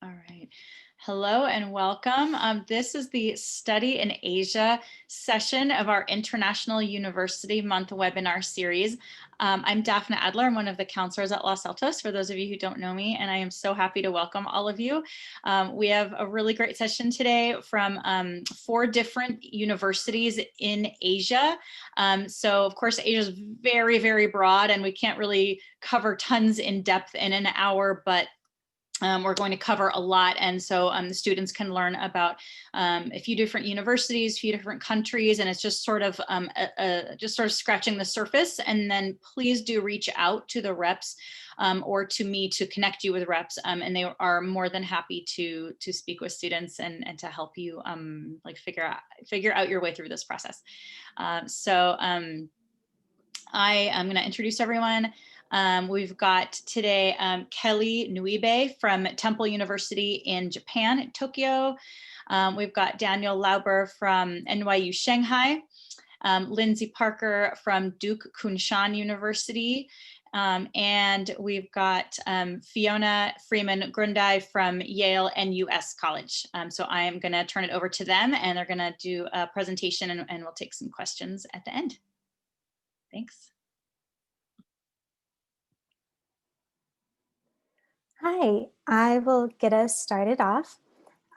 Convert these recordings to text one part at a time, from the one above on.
All right. Hello and welcome. This is the Study in Asia session of our International University Month webinar series. I'm Daphne Adler. I'm one of the counselors at Los Altos, for those of you who don't know me, and I am so happy to welcome all of you. We have a really great session today from 4 different universities in Asia. So of course, Asia is very, very broad, and we can't really cover tons in depth in an hour, but we're going to cover a lot, and so the students can learn about a few different universities, a few different countries, and it's just sort of scratching the surface. And then please do reach out to the reps or to me to connect you with reps, and they are more than happy to speak with students and to help you like figure out your way through this process. I am going to introduce everyone. We've got today Kelly Nuibe from Temple University in Japan, Tokyo. We've got Daniel Lauber from NYU Shanghai, Lindsay Parker from Duke Kunshan University, and we've got Fiona Freeman Grundei from Yale-NUS College. So I am going to turn it over to them, and they're going to do a presentation, and we'll take some questions at the end. Thanks. Hi, I will get us started off.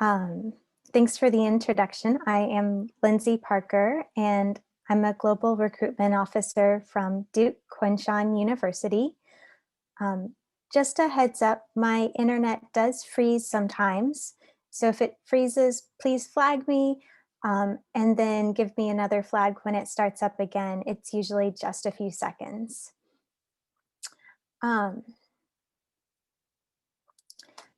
Thanks for the introduction. I am Lindsay Parker, and I'm a global recruitment officer from Duke Kunshan University. Just a heads up, my internet does freeze sometimes. So if it freezes, please flag me and then give me another flag when it starts up again. It's usually just a few seconds.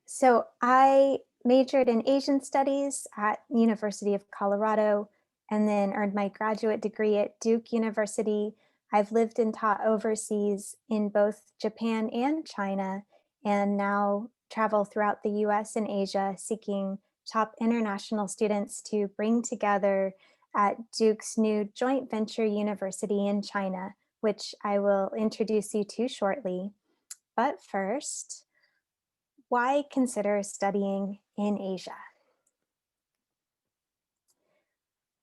So I majored in Asian Studies at University of Colorado and then earned my graduate degree at Duke University. I've lived and taught overseas in both Japan and China, and now travel throughout the US and Asia seeking top international students to bring together at Duke's new joint venture university in China, which I will introduce you to shortly. But first, why consider studying in Asia?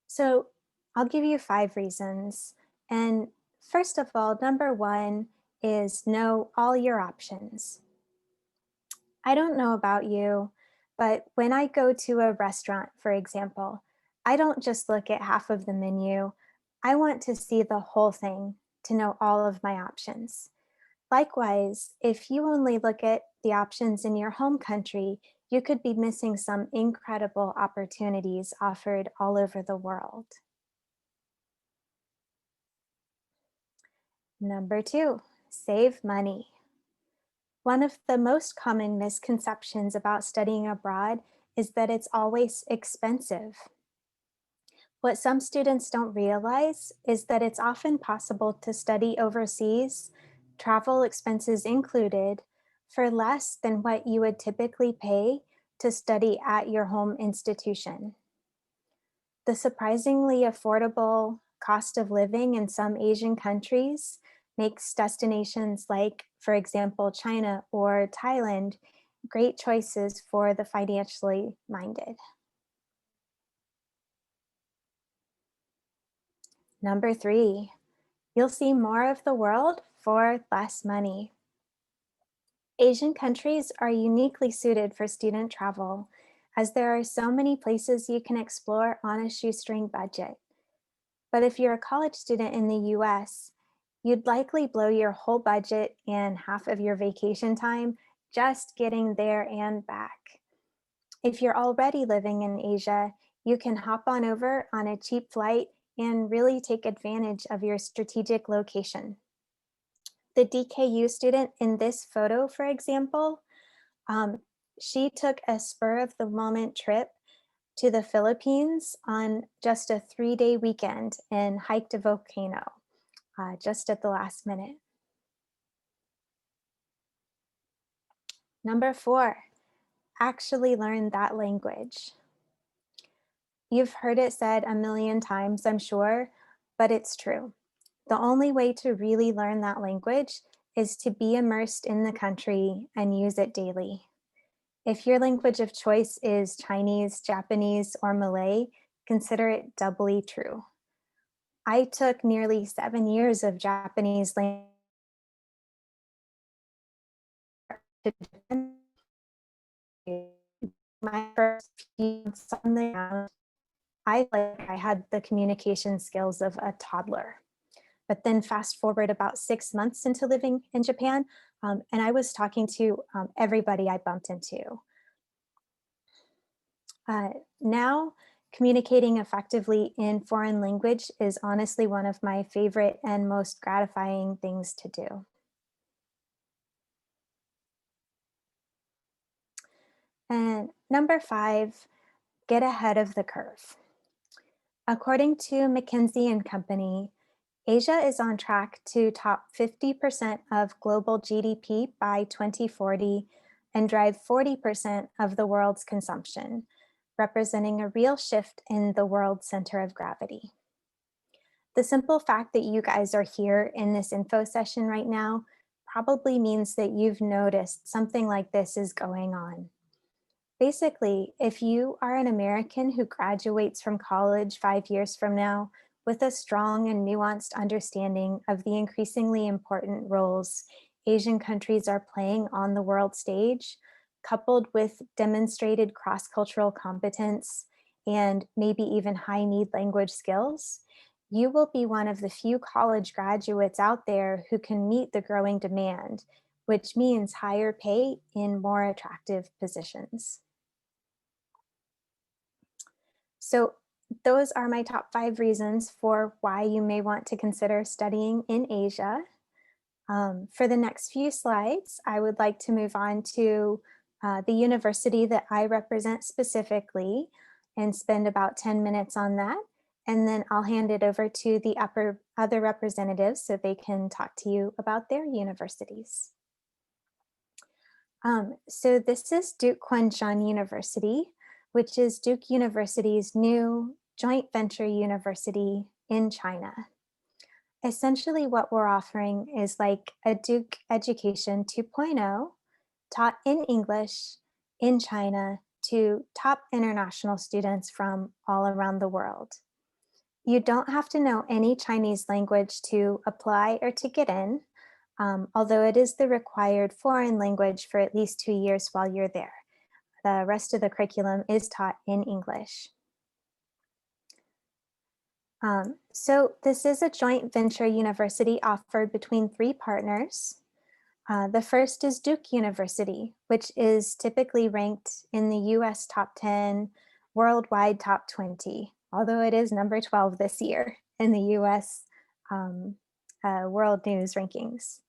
So I'll give you 5 reasons. And first of all, number 1 is know all your options. I don't know about you, but when I go to a restaurant, for example, I don't just look at half of the menu. I want to see the whole thing to know all of my options. Likewise, if you only look at the options in your home country, you could be missing some incredible opportunities offered all over the world. Number 2, save money. One of the most common misconceptions about studying abroad is that it's always expensive. What some students don't realize is that it's often possible to study overseas, travel expenses included, for less than what you would typically pay to study at your home institution. The surprisingly affordable cost of living in some Asian countries makes destinations like, for example, China or Thailand, great choices for the financially minded. Number 3, you'll see more of the world for less money. Asian countries are uniquely suited for student travel, as there are so many places you can explore on a shoestring budget. But if you're a college student in the US, you'd likely blow your whole budget and half of your vacation time just getting there and back. If you're already living in Asia, you can hop on over on a cheap flight and really take advantage of your strategic location. The DKU student in this photo, for example, she took a spur of the moment trip to the Philippines on just a 3-day weekend and hiked a volcano just at the last minute. Number 4, actually learn that language. You've heard it said a million times, I'm sure, but it's true. The only way to really learn that language is to be immersed in the country and use it daily. If your language of choice is Chinese, Japanese, or Malay, consider it doubly true. I took nearly 7 years of Japanese language to defend my first few months on the ground. I had the communication skills of a toddler. But then fast forward about 6 months into living in Japan, and I was talking to everybody I bumped into. Now, communicating effectively in foreign language is honestly one of my favorite and most gratifying things to do. And number 5, get ahead of the curve. According to McKinsey and Company, Asia is on track to top 50% of global GDP by 2040 and drive 40% of the world's consumption, representing a real shift in the world center of gravity. The simple fact that you guys are here in this info session right now probably means that you've noticed something like this is going on. Basically, if you are an American who graduates from college 5 years from now with a strong and nuanced understanding of the increasingly important roles Asian countries are playing on the world stage, coupled with demonstrated cross-cultural competence and maybe even high-need language skills, you will be one of the few college graduates out there who can meet the growing demand, which means higher pay in more attractive positions. So those are my top 5 reasons for why you may want to consider studying in Asia. For the next few slides, I would like to move on to the university that I represent specifically and spend about 10 minutes on that. And then I'll hand it over to the other representatives so they can talk to you about their universities. So this is Duke Kunshan University, which is Duke University's new joint venture university in China. Essentially what we're offering is like a Duke Education 2.0 taught in English in China to top international students from all around the world. You don't have to know any Chinese language to apply or to get in, although it is the required foreign language for at least 2 years while you're there. The rest of the curriculum is taught in English. So this is a joint venture university offered between 3 partners. The first is Duke University, which is typically ranked in the US top 10, worldwide top 20, although it is number 12 this year in the US World News rankings.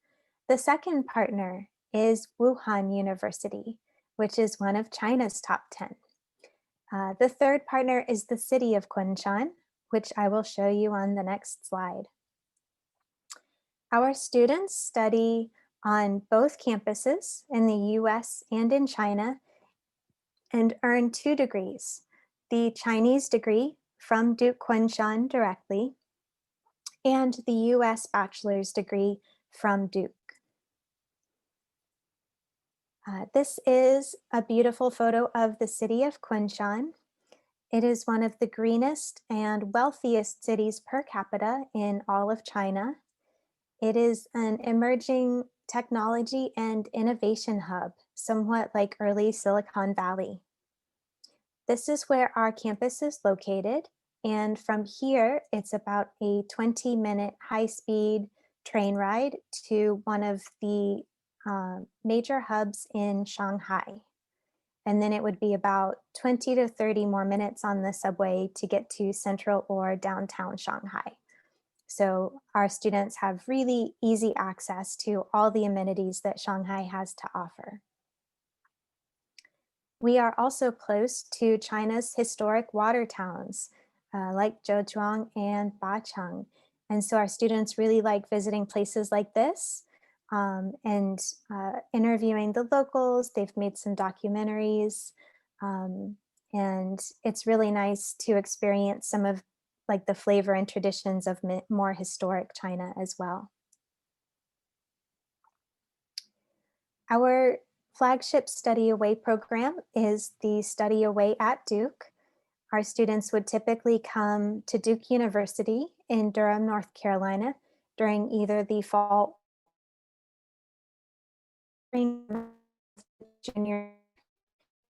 The second partner is Wuhan University, which is one of China's top 10. The third partner is the city of Kunshan, which I will show you on the next slide. Our students study on both campuses in the US and in China and earn 2 degrees, the Chinese degree from Duke Kunshan directly and the US bachelor's degree from Duke. This is a beautiful photo of the city of Kunshan. It is one of the greenest and wealthiest cities per capita in all of China. It is an emerging technology and innovation hub, somewhat like early Silicon Valley. This is where our campus is located, and from here, it's about a 20-minute high-speed train ride to one of the major hubs in Shanghai. And then it would be about 20 to 30 more minutes on the subway to get to central or downtown Shanghai. So our students have really easy access to all the amenities that Shanghai has to offer. We are also close to China's historic water towns like Zhejiang and Bachang. And so our students really like visiting places like this and interviewing the locals. They've made some documentaries, and it's really nice to experience some of like the flavor and traditions of more historic China as well. Our Flagship Study Away program is the Study Away at Duke. Our students would typically come to Duke University in Durham, North Carolina during either the fall or junior,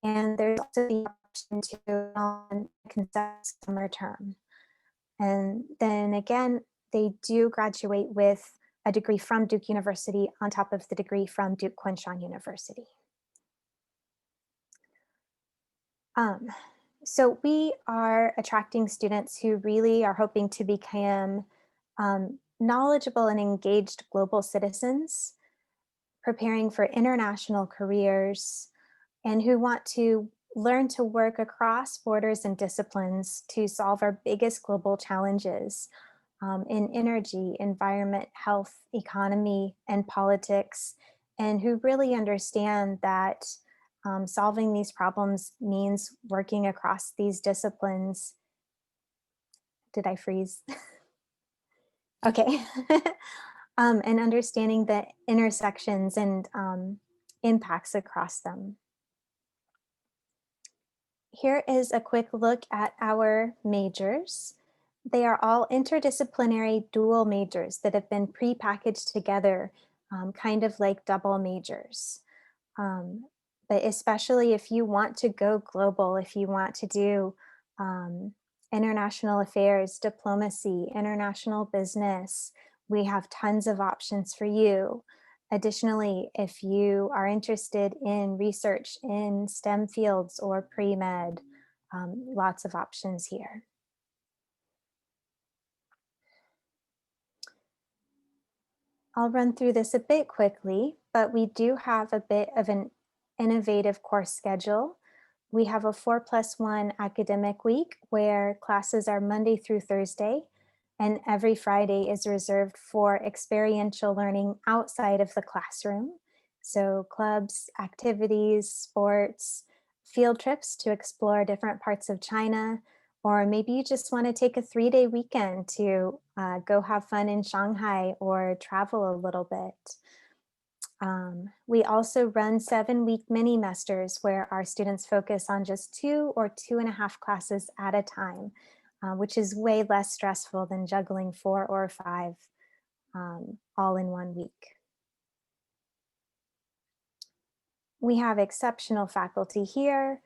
and there's also the option to go on consecutive summer term. And then again, they do graduate with a degree from Duke University on top of the degree from Duke Kunshan University. So we are attracting students who really are hoping to become knowledgeable and engaged global citizens, preparing for international careers, and who want to learn to work across borders and disciplines to solve our biggest global challenges in energy, environment, health, economy, and politics, and who really understand that solving these problems means working across these disciplines. Did I freeze? Okay. And understanding the intersections and impacts across them. Here is a quick look at our majors. They are all interdisciplinary dual majors that have been pre-packaged together, kind of like double majors. But especially if you want to go global, if you want to do international affairs, diplomacy, international business, we have tons of options for you. Additionally, if you are interested in research in STEM fields or pre-med, lots of options here. I'll run through this a bit quickly, but we do have a bit of an innovative course schedule. We have a 4+1 academic week where classes are Monday through Thursday, and every Friday is reserved for experiential learning outside of the classroom. So clubs, activities, sports, field trips to explore different parts of China, or maybe you just want to take a 3-day weekend to go have fun in Shanghai or travel a little bit. We also run 7-week mini-mesters where our students focus on just 2 or 2.5 classes at a time, which is way less stressful than juggling 4 or 5 all in one week. We have exceptional faculty here,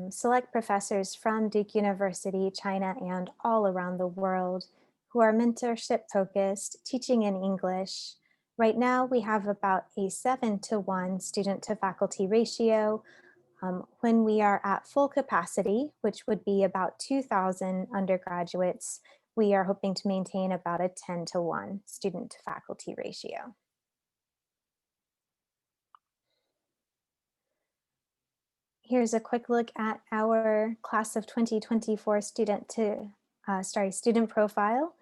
select professors from Duke University, China, and all around the world who are mentorship focused, teaching in English. Right now, we have about a 7-to-1 student to faculty ratio. When we are at full capacity, which would be about 2,000 undergraduates, we are hoping to maintain about a 10-to-1 student to faculty ratio. Here's a quick look at our class of 2024 student profile.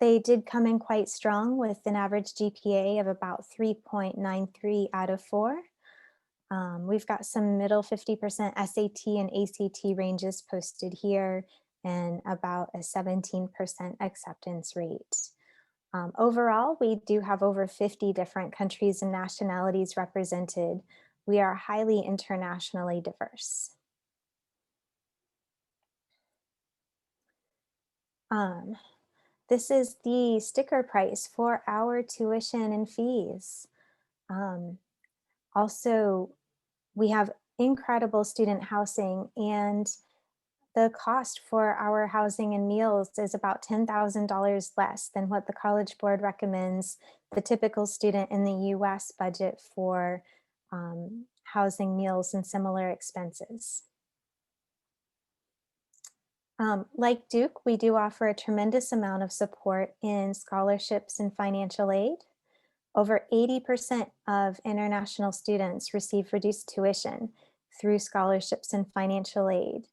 They did come in quite strong with an average GPA of about 3.93 out of 4. We've got some middle 50% SAT and ACT ranges posted here and about a 17% acceptance rate. Overall, we do have over 50 different countries and nationalities represented. We are highly internationally diverse. This is the sticker price for our tuition and fees. Also, we have incredible student housing, and the cost for our housing and meals is about $10,000 less than what the College Board recommends the typical student in the US budget for housing, meals, and similar expenses. Like Duke, we do offer a tremendous amount of support in scholarships and financial aid. Over 80% of international students receive reduced tuition through scholarships and financial aid.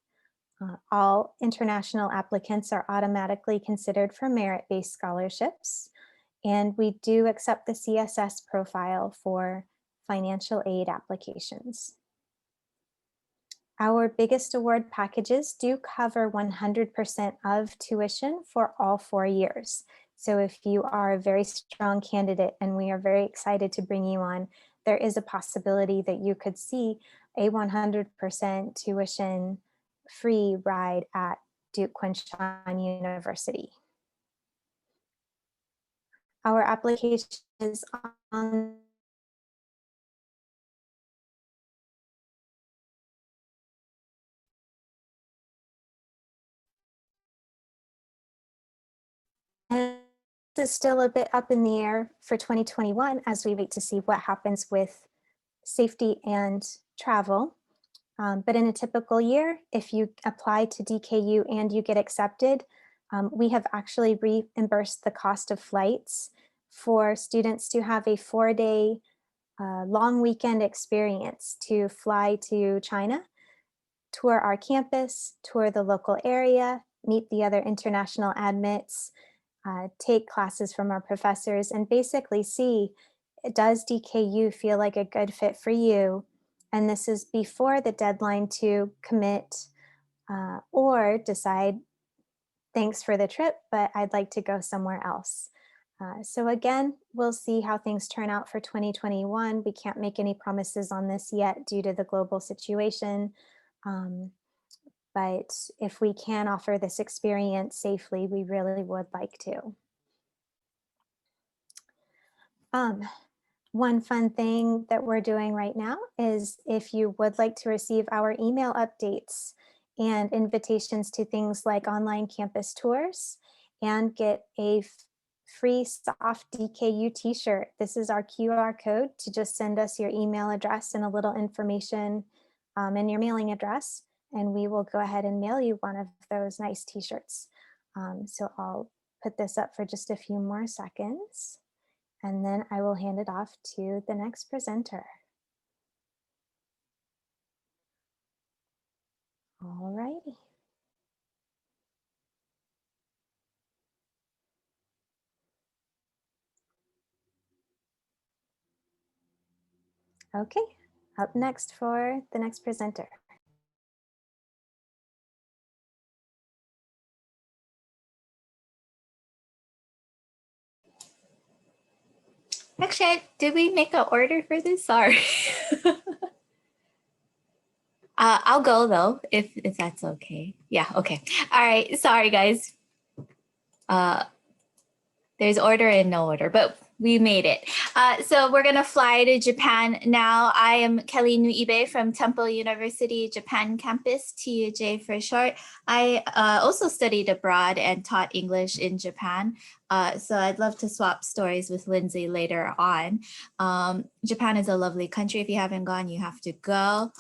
All international applicants are automatically considered for merit-based scholarships, and we do accept the CSS profile for financial aid applications. Our biggest award packages do cover 100% of tuition for all 4 years. So if you are a very strong candidate, and we are very excited to bring you on, there is a possibility that you could see a 100% tuition free ride at Duke Kunshan University. Our application is on is still a bit up in the air for 2021 as we wait to see what happens with safety and travel. But in a typical year, if you apply to DKU and you get accepted, we have actually reimbursed the cost of flights for students to have a 4-day long weekend experience to fly to China, tour our campus, tour the local area, meet the other international admits, take classes from our professors, and basically see, does DKU feel like a good fit for you? And this is before the deadline to commit or decide, thanks for the trip, but I'd like to go somewhere else. So again, we'll see how things turn out for 2021. We can't make any promises on this yet due to the global situation. But if we can offer this experience safely, we really would like to. One fun thing that we're doing right now is if you would like to receive our email updates and invitations to things like online campus tours and get a free soft DKU t-shirt. This is our QR code to just send us your email address and a little information and your mailing address, and we will go ahead and mail you one of those nice t-shirts. So I'll put this up for just a few more seconds, and then I will hand it off to the next presenter. All righty. Okay, up next for the next presenter. Actually, did we make an order for this? Sorry. I'll go though, if that's okay. Yeah, okay. All right, sorry guys. There's order and no order, but we made it. So we're gonna fly to Japan now. I am Kelly Nuibe from Temple University Japan campus, TUJ for short. I also studied abroad and taught English in Japan. So I'd love to swap stories with Lindsay later on. Japan is a lovely country. If you haven't gone, you have to go.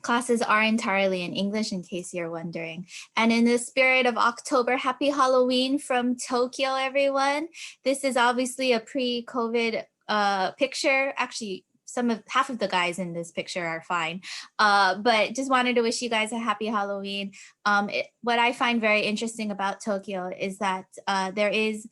Classes are entirely in English, in case you're wondering. And in the spirit of October, happy Halloween from Tokyo, everyone. This is obviously a pre-COVID picture. Actually, half of the guys in this picture are fine. But just wanted to wish you guys a happy Halloween. What I find very interesting about Tokyo is that there is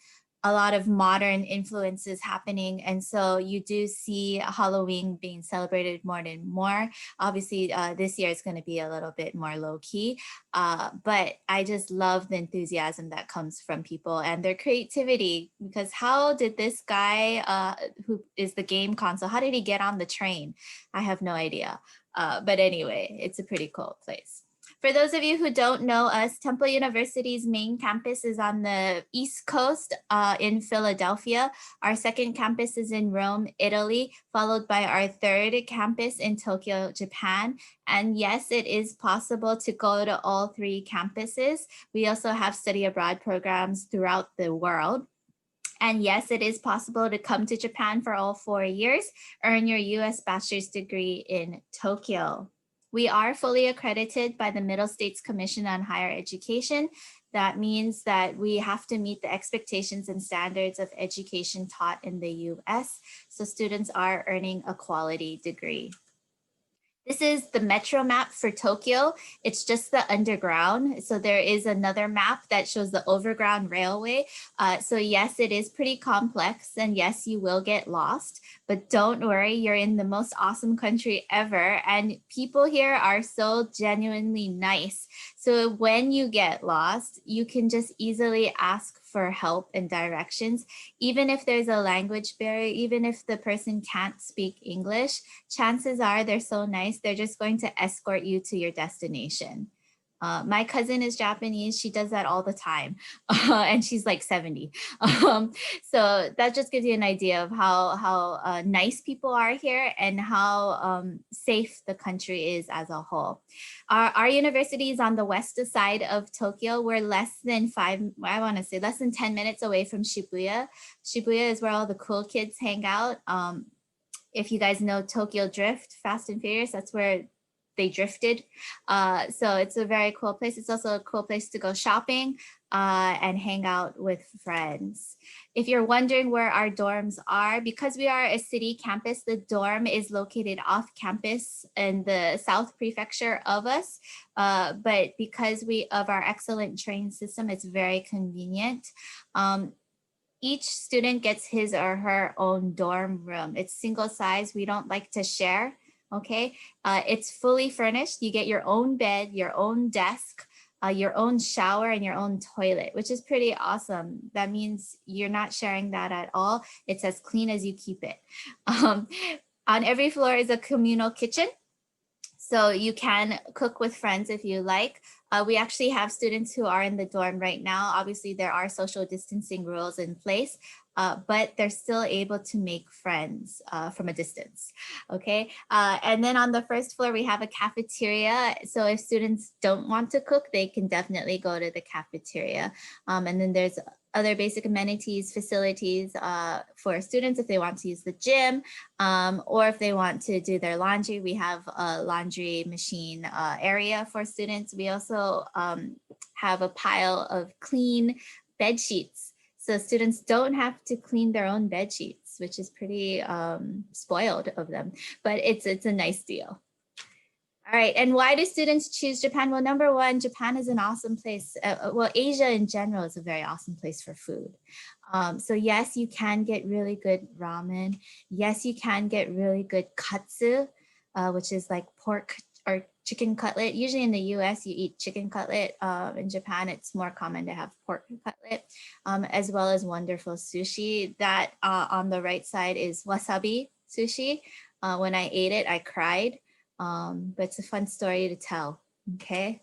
a lot of modern influences happening. And so you do see Halloween being celebrated more and more. Obviously, this year it's going to be a little bit more low key, but I just love the enthusiasm that comes from people and their creativity, because how did this guy who is the game console, how did he get on the train? I have no idea. But anyway, it's a pretty cool place. For those of you who don't know us, Temple University's main campus is on the East Coast in Philadelphia. Our second campus is in Rome, Italy, followed by our third campus in Tokyo, Japan. And yes, it is possible to go to all three campuses. We also have study abroad programs throughout the world. And yes, it is possible to come to Japan for all 4 years, earn your US bachelor's degree in Tokyo. We are fully accredited by the Middle States Commission on Higher Education. That means that we have to meet the expectations and standards of education taught in the US, so students are earning a quality degree. This is the metro map for Tokyo. It's just the underground. So there is another map that shows the overground railway. So yes, it is pretty complex, and yes, you will get lost, but don't worry, you're in the most awesome country ever. And people here are so genuinely nice. So when you get lost, you can just easily ask for for help and directions. Even if there's a language barrier, even if the person can't speak English, chances are they're so nice, they're just going to escort you to your destination. My cousin is Japanese. She does that all the time. And she's like 70. So that just gives you an idea of how nice people are here and how safe the country is as a whole. Our university is on the west side of Tokyo. We're less than 10 minutes away from Shibuya. Shibuya is where all the cool kids hang out. If you guys know Tokyo Drift, Fast and Furious, that's where they drifted. So it's a very cool place. It's also a cool place to go shopping and hang out with friends. If you're wondering where our dorms are, because we are a city campus, the dorm is located off campus in the South Prefecture of us. But because of our excellent train system, it's very convenient. Each student gets his or her own dorm room. It's single size. We don't like to share. Okay, it's fully furnished. You get your own bed, your own desk, your own shower, and your own toilet, which is pretty awesome. That means you're not sharing that at all. It's as clean as you keep it. On every floor is a communal kitchen, so you can cook with friends if you like. We actually have students who are in the dorm right now. Obviously, there are social distancing rules in place, but they're still able to make friends from a distance, okay? And then on the first floor, we have a cafeteria. So if students don't want to cook, they can definitely go to the cafeteria. And then there's other basic amenities, facilities for students if they want to use the gym, or if they want to do their laundry. We have a laundry machine area for students. We also have a pile of clean bed sheets. So students don't have to clean their own bed sheets, which is pretty spoiled of them, but it's a nice deal. All right, and why do students choose Japan? Well, number one, Japan is an awesome place. Well, Asia in general is a very awesome place for food. So yes, you can get really good ramen. Yes, you can get really good katsu, which is like pork or chicken cutlet. Usually in the US, you eat chicken cutlet. In Japan, it's more common to have pork cutlet, as well as wonderful sushi. That on the right side is wasabi sushi. When I ate it, I cried. But it's a fun story to tell. Okay,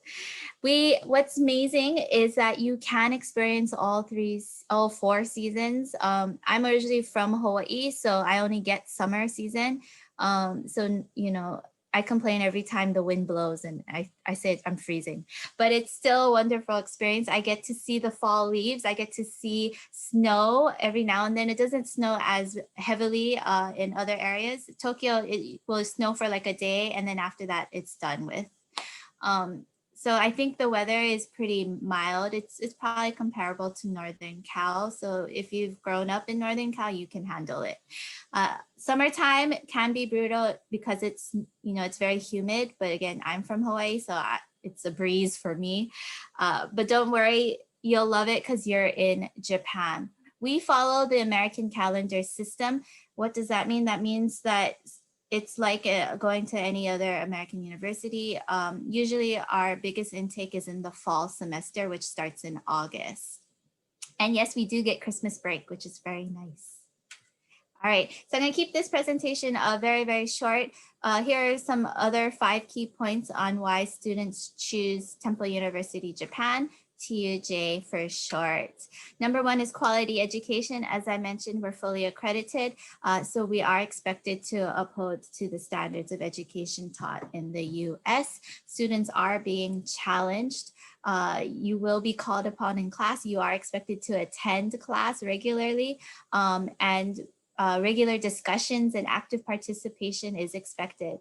what's amazing is that you can experience all 4 seasons. I'm originally from Hawaii, so I only get summer season. So you know, I complain every time the wind blows and I say I'm freezing, but it's still a wonderful experience. I get to see the fall leaves. I get to see snow every now and then. It doesn't snow as heavily in other areas. Tokyo, it will snow for like a day, and then after that, it's done with. So I think the weather is pretty mild. It's probably comparable to Northern Cal. So if you've grown up in Northern Cal, you can handle it. Summertime can be brutal because it's very humid. But again, I'm from Hawaii, so it's a breeze for me. But don't worry, you'll love it because you're in Japan. We follow the American calendar system. What does that mean? That means that it's like going to any other American university. Usually our biggest intake is in the fall semester, which starts in August. And yes, we do get Christmas break, which is very nice. All right, so I'm gonna keep this presentation very, very short. Here are some other 5 key points on why students choose Temple University Japan. TUJ for short. Number 1 is quality education. As I mentioned, we're fully accredited, so we are expected to uphold to the standards of education taught in the US. Students are being challenged. You will be called upon in class. You are expected to attend class regularly, and regular discussions and active participation is expected.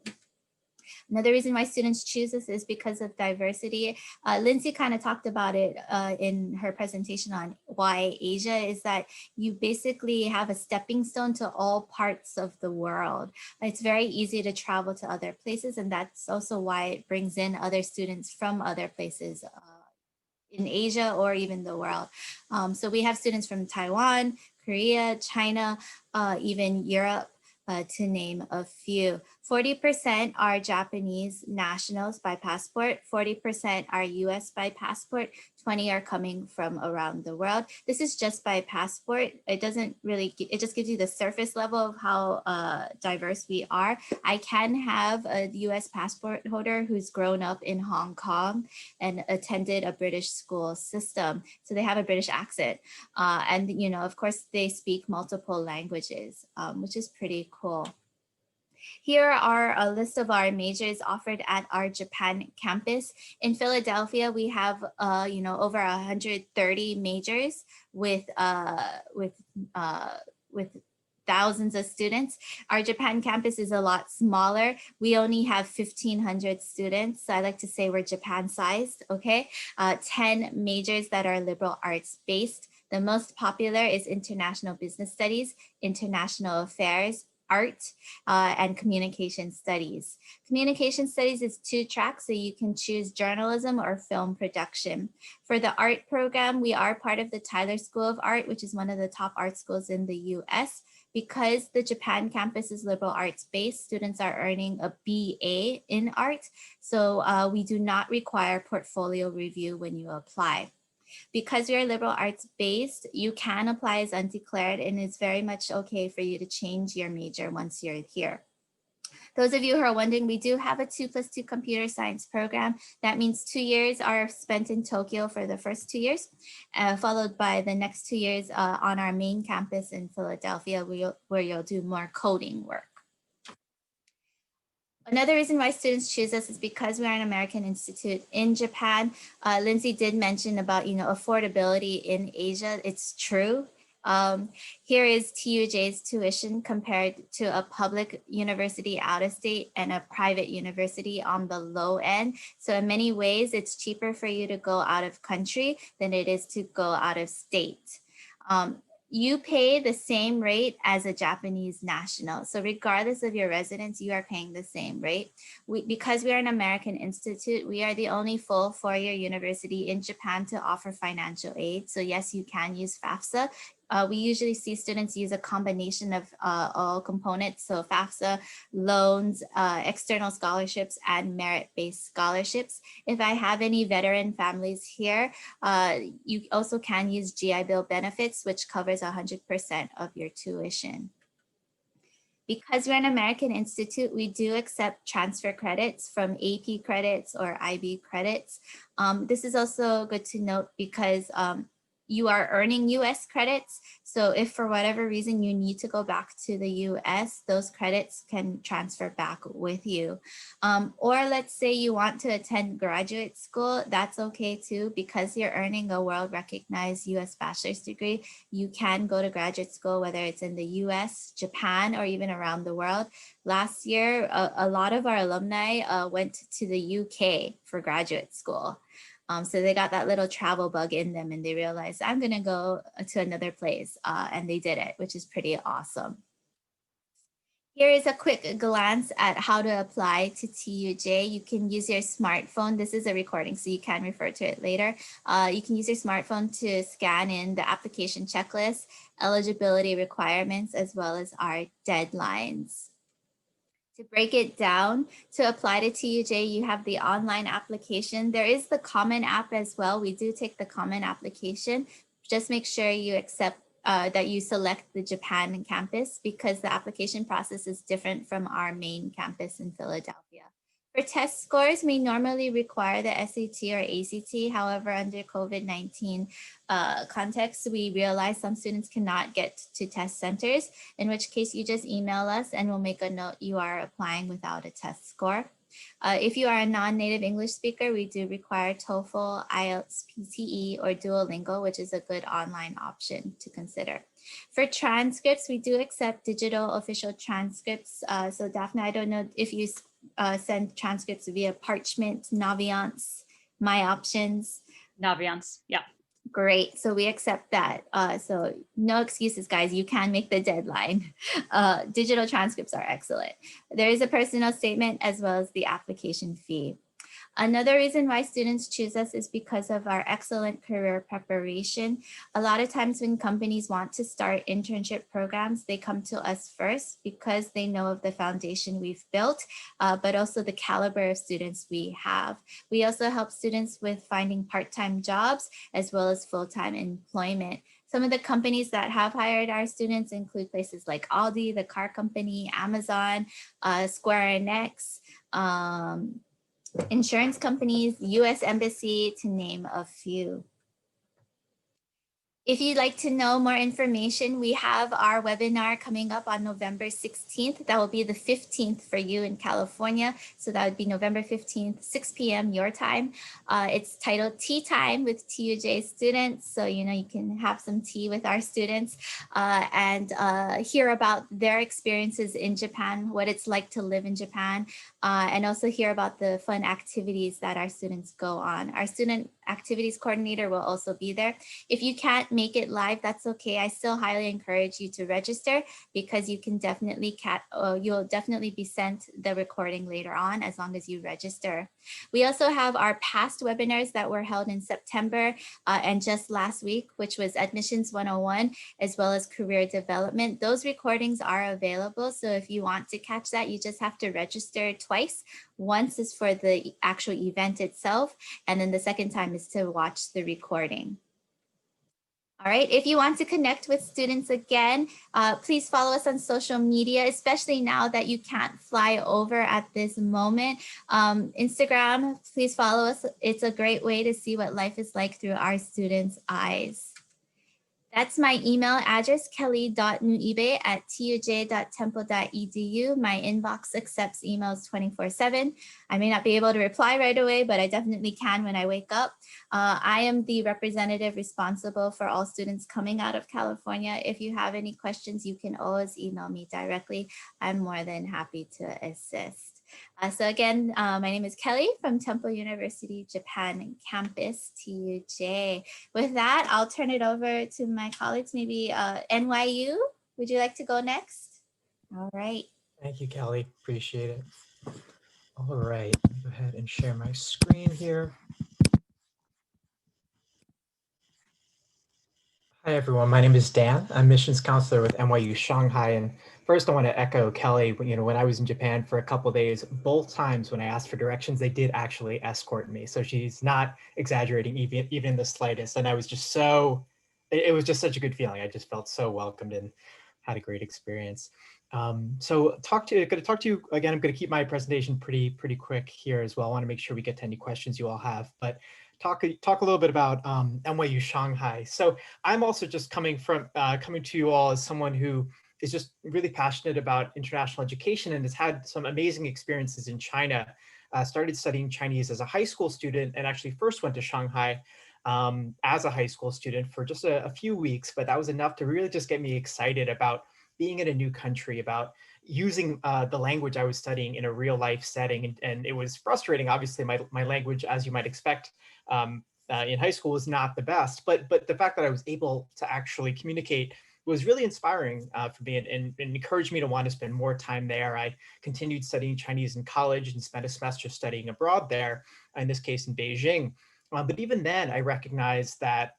Another reason why students choose this is because of diversity. Lindsay kind of talked about it in her presentation on why Asia is that you basically have a stepping stone to all parts of the world. It's very easy to travel to other places, and that's also why it brings in other students from other places in Asia or even the world. So we have students from Taiwan, Korea, China, even Europe, to name a few. 40% are Japanese nationals by passport, 40% are US by passport, 20 are coming from around the world. This is just by passport. It doesn't really, it just gives you the surface level of how diverse we are. I can have a US passport holder who's grown up in Hong Kong and attended a British school system. So they have a British accent. And, you know, of course, they speak multiple languages, which is pretty cool. Here are a list of our majors offered at our Japan campus. In Philadelphia, we have, you know, over 130 majors with thousands of students. Our Japan campus is a lot smaller. We only have 1,500 students. So I like to say we're Japan sized, okay? 10 majors that are liberal arts based. The most popular is international business studies, international affairs, art, and communication studies. Communication studies is 2 tracks, so you can choose journalism or film production. For the art program, we are part of the Tyler School of Art, which is one of the top art schools in the US. Because the Japan campus is liberal arts based, students are earning a BA in art. So we do not require portfolio review when you apply. Because you're liberal arts based, you can apply as undeclared, and it's very much okay for you to change your major once you're here. Those of you who are wondering, we do have a 2+2 computer science program. That means 2 years are spent in Tokyo for the first 2 years, followed by the next 2 years on our main campus in Philadelphia, where you'll do more coding work. Another reason why students choose us is because we are an American institute in Japan. Lindsay did mention about, you know, affordability in Asia. It's true. Here is TUJ's tuition compared to a public university out of state and a private university on the low end. So in many ways, it's cheaper for you to go out of country than it is to go out of state. You pay the same rate as a Japanese national. So regardless of your residence, you are paying the same rate. Because we are an American institute, we are the only full 4-year university in Japan to offer financial aid. So yes, you can use FAFSA. We usually see students use a combination of all components. So FAFSA, loans, external scholarships, and merit-based scholarships. If I have any veteran families here, you also can use GI Bill benefits, which covers 100% of your tuition. Because we're an American institute, we do accept transfer credits from AP credits or IB credits. This is also good to note because you are earning US credits. So if for whatever reason you need to go back to the US, those credits can transfer back with you. Or let's say you want to attend graduate school, that's okay too, because you're earning a world recognized US bachelor's degree. You can go to graduate school, whether it's in the US, Japan, or even around the world. Last year, a lot of our alumni went to the UK for graduate school. So they got that little travel bug in them and they realized I'm going to go to another place and they did it, which is pretty awesome. Here is a quick glance at how to apply to TUJ. You can use your smartphone. This is a recording, so you can refer to it later. You can use your smartphone to scan in the application checklist, eligibility requirements, as well as our deadlines. To break it down, to apply to TUJ, you have the online application. There is the common app as well. We do take the common application. Just make sure you accept that you select the Japan campus because the application process is different from our main campus in Philadelphia. For test scores, we normally require the SAT or ACT. However, under COVID-19 context, we realize some students cannot get to test centers, in which case you just email us and we'll make a note you are applying without a test score. If you are a non-native English speaker, we do require TOEFL, IELTS, PTE, or Duolingo, which is a good online option to consider. For transcripts, we do accept digital official transcripts. So Daphne, I don't know if you send transcripts via Parchment, Naviance, My Options. Naviance, yeah. Great, so we accept that. So no excuses, guys, you can make the deadline. Digital transcripts are excellent. There is a personal statement as well as the application fee. Another reason why students choose us is because of our excellent career preparation. A lot of times when companies want to start internship programs, they come to us first because they know of the foundation we've built, but also the caliber of students we have. We also help students with finding part-time jobs as well as full-time employment. Some of the companies that have hired our students include places like Aldi, the car company, Amazon, Square Enix, insurance companies, US Embassy, to name a few. If you'd like to know more information, we have our webinar coming up on November 16th. That will be the 15th for you in California. So that would be November 15th, 6 p.m. your time. It's titled Tea Time with TUJ students. So, you know, you can have some tea with our students and hear about their experiences in Japan, what it's like to live in Japan, and also hear about the fun activities that our students go on. Our student activities coordinator will also be there. If you can't make it live, that's okay. I still highly encourage you to register because you can definitely you'll definitely be sent the recording later on as long as you register. We also have our past webinars that were held in September and just last week, which was Admissions 101, as well as Career Development. Those recordings are available. So if you want to catch that, you just have to register twice. Once is for the actual event itself, and then the second time is to watch the recording. All right, if you want to connect with students again, please follow us on social media, especially now that you can't fly over at this moment. Instagram, please follow us. It's a great way to see what life is like through our students' eyes. That's my email address, kelly.nuibe@tuj.temple.edu. My inbox accepts emails 24/7. I may not be able to reply right away, but I definitely can when I wake up. I am the representative responsible for all students coming out of California. If you have any questions, you can always email me directly. I'm more than happy to assist. So again, my name is Kelly from Temple University, Japan campus, TUJ. With that, I'll turn it over to my colleagues, maybe NYU. Would you like to go next? All right. Thank you, Kelly. Appreciate it. All right, let me go ahead and share my screen here. Hi, everyone. My name is Dan. I'm missions counselor with NYU Shanghai. And first, I want to echo Kelly. You know, when I was in Japan for a couple of days, both times when I asked for directions, they did actually escort me. So she's not exaggerating even in the slightest. And I was just it was just such a good feeling. I just felt so welcomed and had a great experience. So going to talk to you again. I'm going to keep my presentation pretty quick here as well. I want to make sure we get to any questions you all have, but talk a little bit about NYU Shanghai. So I'm also just coming to you all as someone who is just really passionate about international education and has had some amazing experiences in China. Started studying Chinese as a high school student and actually first went to Shanghai as a high school student for just a few weeks, but that was enough to really just get me excited about being in a new country, about using the language I was studying in a real life setting. And it was frustrating. Obviously, my language, as you might expect, in high school was not the best, but the fact that I was able to actually communicate was really inspiring for me and encouraged me to want to spend more time there. I continued studying Chinese in college and spent a semester studying abroad there, in this case in Beijing. But even then, I recognized that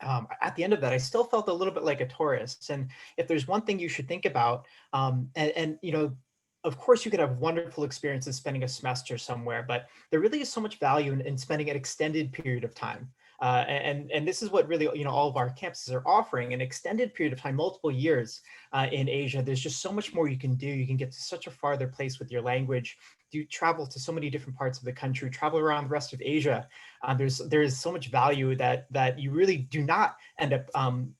at the end of that, I still felt a little bit like a tourist. And if there's one thing you should think about, and you know, of course, you could have wonderful experiences spending a semester somewhere, but there really is so much value in spending an extended period of time. And this is what really, you know, all of our campuses are offering, an extended period of time, multiple years in Asia. There's just so much more you can do. You can get to such a farther place with your language. You travel to so many different parts of the country, travel around the rest of Asia. There is so much value that you really do not end up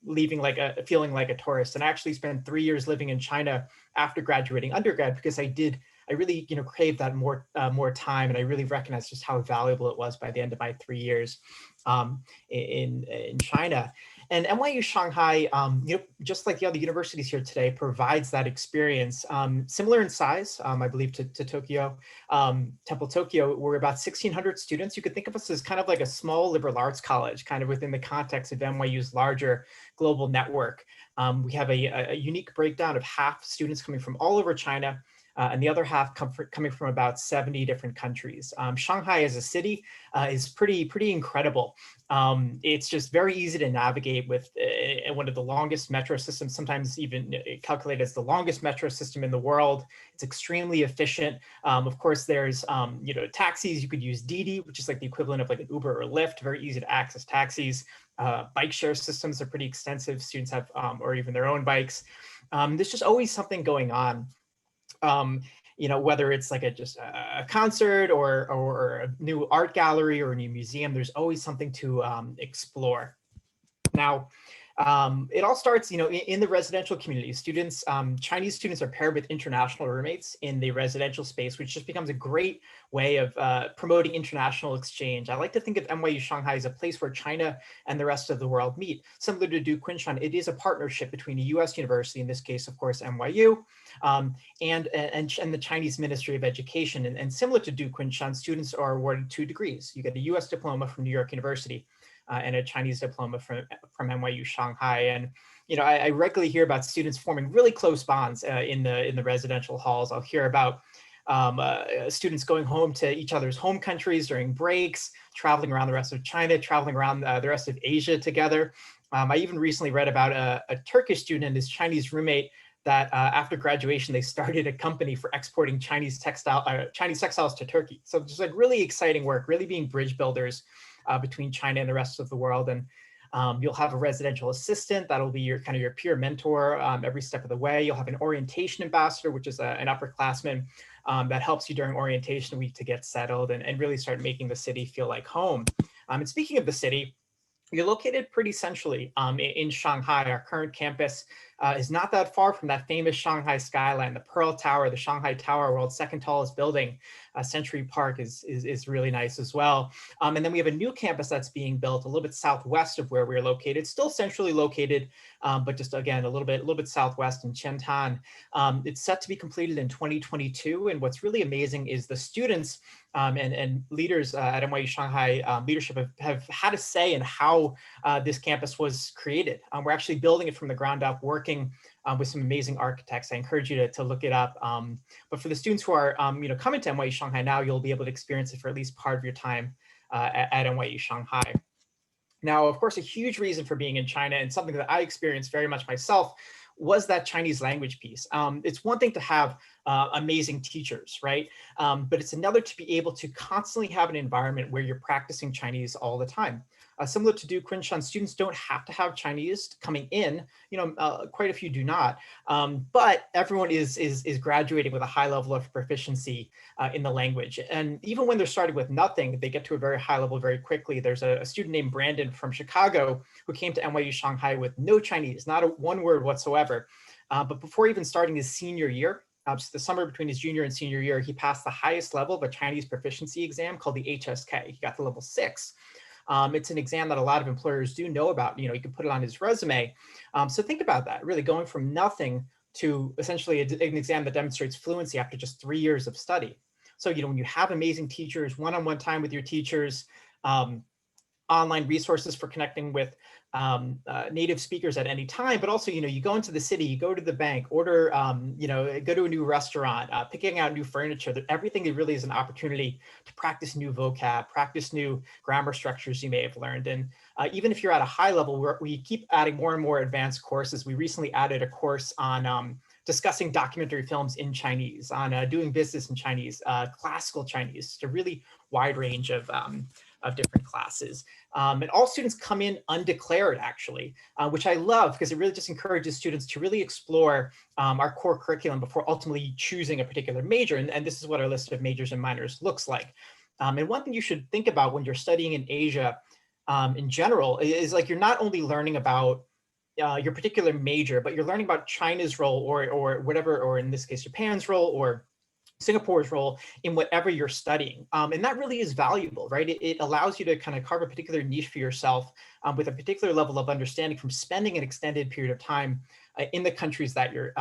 leaving feeling like a tourist. And I actually spent 3 years living in China after graduating undergrad because I really, you know, craved that more time, and I really recognized just how valuable it was by the end of my 3 years in China. And NYU Shanghai, you know, just like the other universities here today, provides that experience. Similar in size, I believe, to Tokyo, Temple Tokyo. We're about 1,600 students. You could think of us as kind of like a small liberal arts college, kind of within the context of NYU's larger global network. We have a unique breakdown of half students coming from all over China, and the other half coming from about 70 different countries. Shanghai as a city is pretty incredible. It's just very easy to navigate with one of the longest metro systems, sometimes even calculated as the longest metro system in the world. It's extremely efficient. Of course, there's taxis. You could use Didi, which is like the equivalent of like an Uber or Lyft. Very easy to access taxis. Bike share systems are pretty extensive. Students have or even their own bikes. There's just always something going on. Whether it's like just a concert or a new art gallery or a new museum, there's always something to explore. Now, it all starts, in the residential community. Students, Chinese students are paired with international roommates in the residential space, which just becomes a great way of promoting international exchange. I like to think of NYU Shanghai as a place where China and the rest of the world meet. Similar to Kunshan, it is a partnership between a US university, in this case, of course, NYU, and the Chinese Ministry of Education. And similar to Kunshan, students are awarded 2 degrees. You get a US diploma from New York University, and a Chinese diploma from NYU Shanghai. And I regularly hear about students forming really close bonds in the residential halls. I'll hear about students going home to each other's home countries during breaks, traveling around the rest of China, traveling around the rest of Asia together. I even recently read about a Turkish student and his Chinese roommate that after graduation, they started a company for exporting Chinese textiles to Turkey. So just like really exciting work, really being bridge builders between China and the rest of the world. And you'll have a residential assistant that'll be your peer mentor every step of the way. You'll have an orientation ambassador, which is an upperclassman that helps you during orientation week to get settled and really start making the city feel like home. And speaking of the city, you're located pretty centrally in Shanghai. Our current campus is not that far from that famous Shanghai skyline, the Pearl Tower, the Shanghai Tower, world's second tallest building. Century Park is really nice as well. And then we have a new campus that's being built a little bit southwest of where we're located, still centrally located, but just again, a little bit southwest in Qiantan. It's set to be completed in 2022. And what's really amazing is the students and leaders at NYU Shanghai leadership have had a say in how this campus was created. We're actually building it from the ground up, working with some amazing architects. I encourage you to look it up. But for the students who are coming to NYU Shanghai now, you'll be able to experience it for at least part of your time at NYU Shanghai. Now, of course, a huge reason for being in China, and something that I experienced very much myself, was that Chinese language piece. It's one thing to have amazing teachers, right? But it's another to be able to constantly have an environment where you're practicing Chinese all the time. Similar to Kunshan, students don't have to have Chinese coming in. Quite a few do not, but everyone is graduating with a high level of proficiency in the language. And even when they're starting with nothing, they get to a very high level very quickly. There's a student named Brandon from Chicago who came to NYU Shanghai with no Chinese, not one word whatsoever. But before even starting his senior year, so the summer between his junior and senior year, he passed the highest level of a Chinese proficiency exam called the HSK. He got to level 6. It's an exam that a lot of employers do know about. You can put it on his resume. So think about that, really going from nothing to essentially an exam that demonstrates fluency after just 3 years of study. So, when you have amazing teachers, one-on-one time with your teachers, online resources for connecting with native speakers at any time, but also, you go into the city, you go to the bank, order, go to a new restaurant, picking out new furniture, that everything really is an opportunity to practice new vocab, practice new grammar structures you may have learned. And even if you're at a high level, we keep adding more and more advanced courses. We recently added a course on discussing documentary films in Chinese, on doing business in Chinese, classical Chinese, a really wide range of different classes. And all students come in undeclared, actually, which I love because it really just encourages students to really explore our core curriculum before ultimately choosing a particular major. And this is what our list of majors and minors looks like. And one thing you should think about when you're studying in Asia in general is like you're not only learning about your particular major, but you're learning about China's role or whatever, or in this case, Japan's role or Singapore's role in whatever you're studying. And that really is valuable, right? It allows you to kind of carve a particular niche for yourself with a particular level of understanding from spending an extended period of time in the countries that you're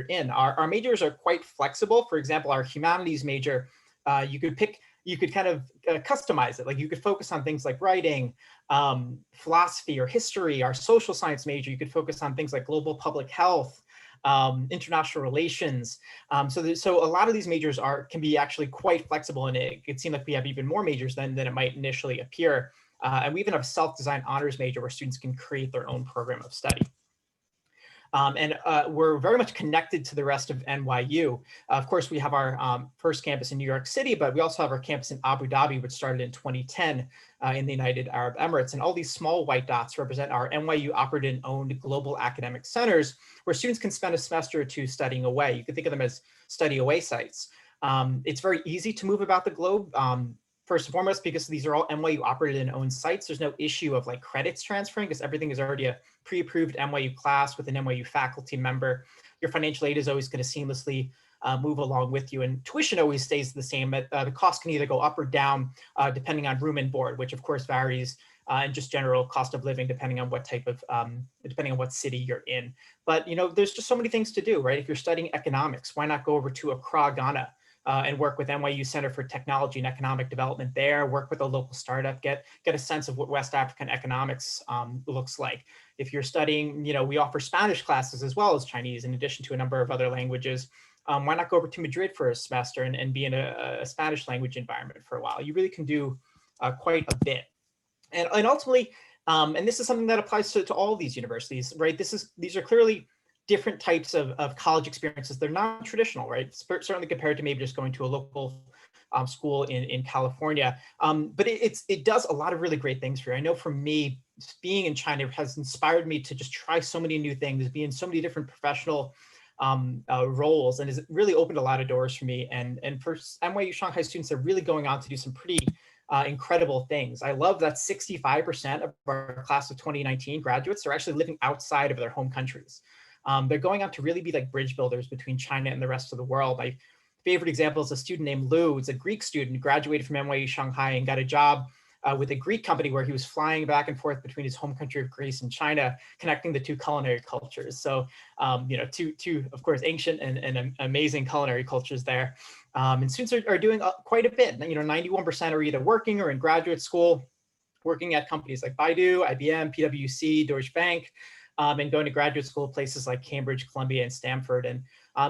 in. Our majors are quite flexible. For example, our humanities major, you could kind of customize it. Like you could focus on things like writing, philosophy or history. Our social science major, you could focus on things like global public health, international relations. So a lot of these majors can be actually quite flexible, and it could seem like we have even more majors than it might initially appear. And we even have a self-designed honors major where students can create their own program of study. And we're very much connected to the rest of NYU. Of course, we have our first campus in New York City, but we also have our campus in Abu Dhabi, which started in 2010 in the United Arab Emirates. And all these small white dots represent our NYU operated and owned global academic centers where students can spend a semester or two studying away. You can think of them as study away sites. It's very easy to move about the globe. First and foremost, because these are all NYU operated and owned sites, there's no issue of like credits transferring because everything is already a pre-approved NYU class with an NYU faculty member. Your financial aid is always going to seamlessly move along with you, and tuition always stays the same. The cost can either go up or down depending on room and board, which of course varies, and just general cost of living depending on what type of, depending on what city you're in. But you know, there's just so many things to do, right? If you're studying economics, why not go over to Accra, Ghana? And work with NYU Center for Technology and Economic Development there, work with a local startup, get a sense of what West African economics looks like. If you're studying, you know, we offer Spanish classes as well as Chinese, in addition to a number of other languages. Why not go over to Madrid for a semester and be in a Spanish language environment for a while? You really can do quite a bit. And ultimately, and this is something that applies to all of these universities, right? These are clearly different types of college experiences. They're not traditional, right? Certainly compared to maybe just going to a local school in California. But it does a lot of really great things for you. I know for me, being in China has inspired me to just try so many new things, be in so many different professional roles, and has really opened a lot of doors for me. And for NYU Shanghai students, they're really going on to do some pretty incredible things. I love that 65% of our class of 2019 graduates are actually living outside of their home countries. They're going on to really be like bridge builders between China and the rest of the world. My favorite example is a student named Lou. It's a Greek student, graduated from NYU Shanghai and got a job with a Greek company where he was flying back and forth between his home country of Greece and China, connecting the two culinary cultures. So, you know, two of course, ancient and amazing culinary cultures there. And students are doing quite a bit. You know, 91% are either working or in graduate school, working at companies like Baidu, IBM, PwC, Deutsche Bank, and going to graduate school places like Cambridge, Columbia, and Stanford. And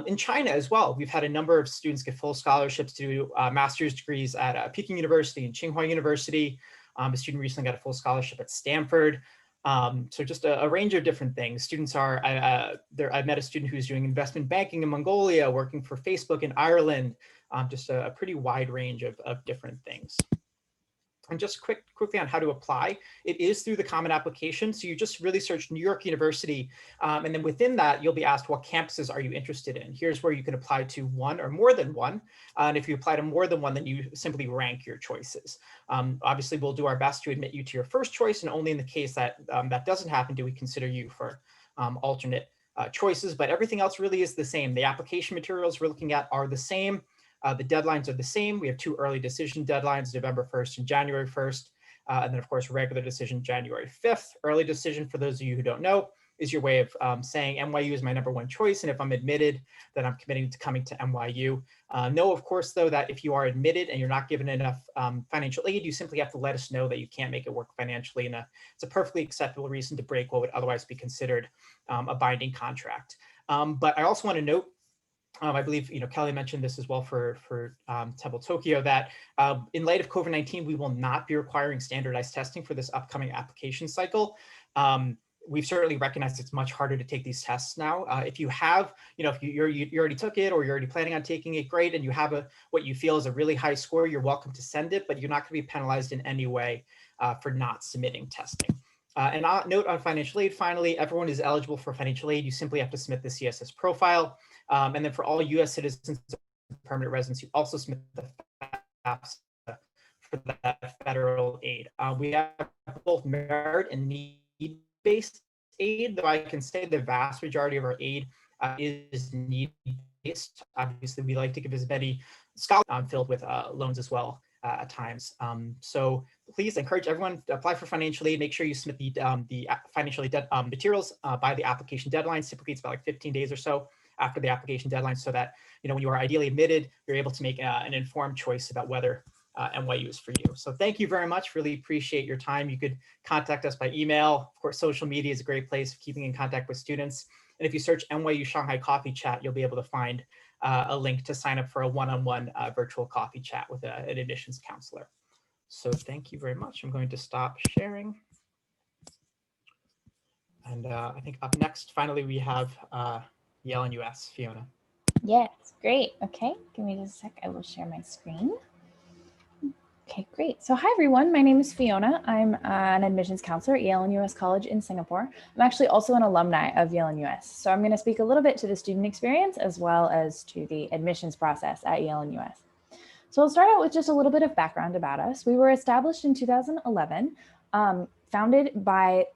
in China as well, we've had a number of students get full scholarships to do master's degrees at Peking University and Tsinghua University. A student recently got a full scholarship at Stanford. So just a range of different things. Students are, I met a student who's doing investment banking in Mongolia, working for Facebook in Ireland, just a pretty wide range of different things. And just quickly on how to apply, it is through the Common Application. So you just really search New York University, and then within that, you'll be asked what campuses are you interested in. Here's where you can apply to one or more than one. And if you apply to more than one, then you simply rank your choices. Obviously, we'll do our best to admit you to your first choice, and only in the case that that doesn't happen do we consider you for alternate choices. But everything else really is the same. The application materials we're looking at are the same. The deadlines are the same. We have two early decision deadlines, November 1st and January 1st. And then of course, regular decision, January 5th. Early decision, for those of you who don't know, is your way of saying NYU is my #1 choice. And if I'm admitted, then I'm committing to coming to NYU. Know, of course, though, that if you are admitted and you're not given enough financial aid, you simply have to let us know that you can't make it work financially. And it's a perfectly acceptable reason to break what would otherwise be considered a binding contract. But I also want to note, I believe, you know, Kelly mentioned this as well for Temple Tokyo, that in light of COVID-19, we will not be requiring standardized testing for this upcoming application cycle. We've certainly recognized it's much harder to take these tests now. If you have, you know, if you already took it or you're already planning on taking it, great, and you have what you feel is a really high score, you're welcome to send it, but you're not going to be penalized in any way for not submitting testing. And I'll note on financial aid, finally, everyone is eligible for financial aid. You simply have to submit the CSS profile. And then for all US citizens and permanent residents, you also submit the FAFSA for that federal aid. We have both merit and need-based aid, though I can say the vast majority of our aid is need-based. Obviously, we like to give as many scholarships filled with loans as well at times. So please encourage everyone to apply for financial aid. Make sure you submit the financial aid materials by the application deadline. Typically, it's about like 15 days or so after the application deadline, so that, you know, when you are ideally admitted, you're able to make an informed choice about whether NYU is for you. So thank you very much. Really appreciate your time. You could contact us by email. Of course, social media is a great place for keeping in contact with students. And if you search NYU Shanghai Coffee Chat, you'll be able to find a link to sign up for a one-on-one virtual coffee chat with an admissions counselor. So thank you very much. I'm going to stop sharing. And I think up next, finally, we have Yale-NUS, Fiona. Yes, great. Okay, give me just a sec. I will share my screen. Okay, great. So hi, everyone. My name is Fiona. I'm an admissions counselor at Yale-NUS College in Singapore. I'm actually also an alumni of Yale-NUS. So I'm going to speak a little bit to the student experience as well as to the admissions process at Yale-NUS. So I'll start out with just a little bit of background about us. We were established in 2011, founded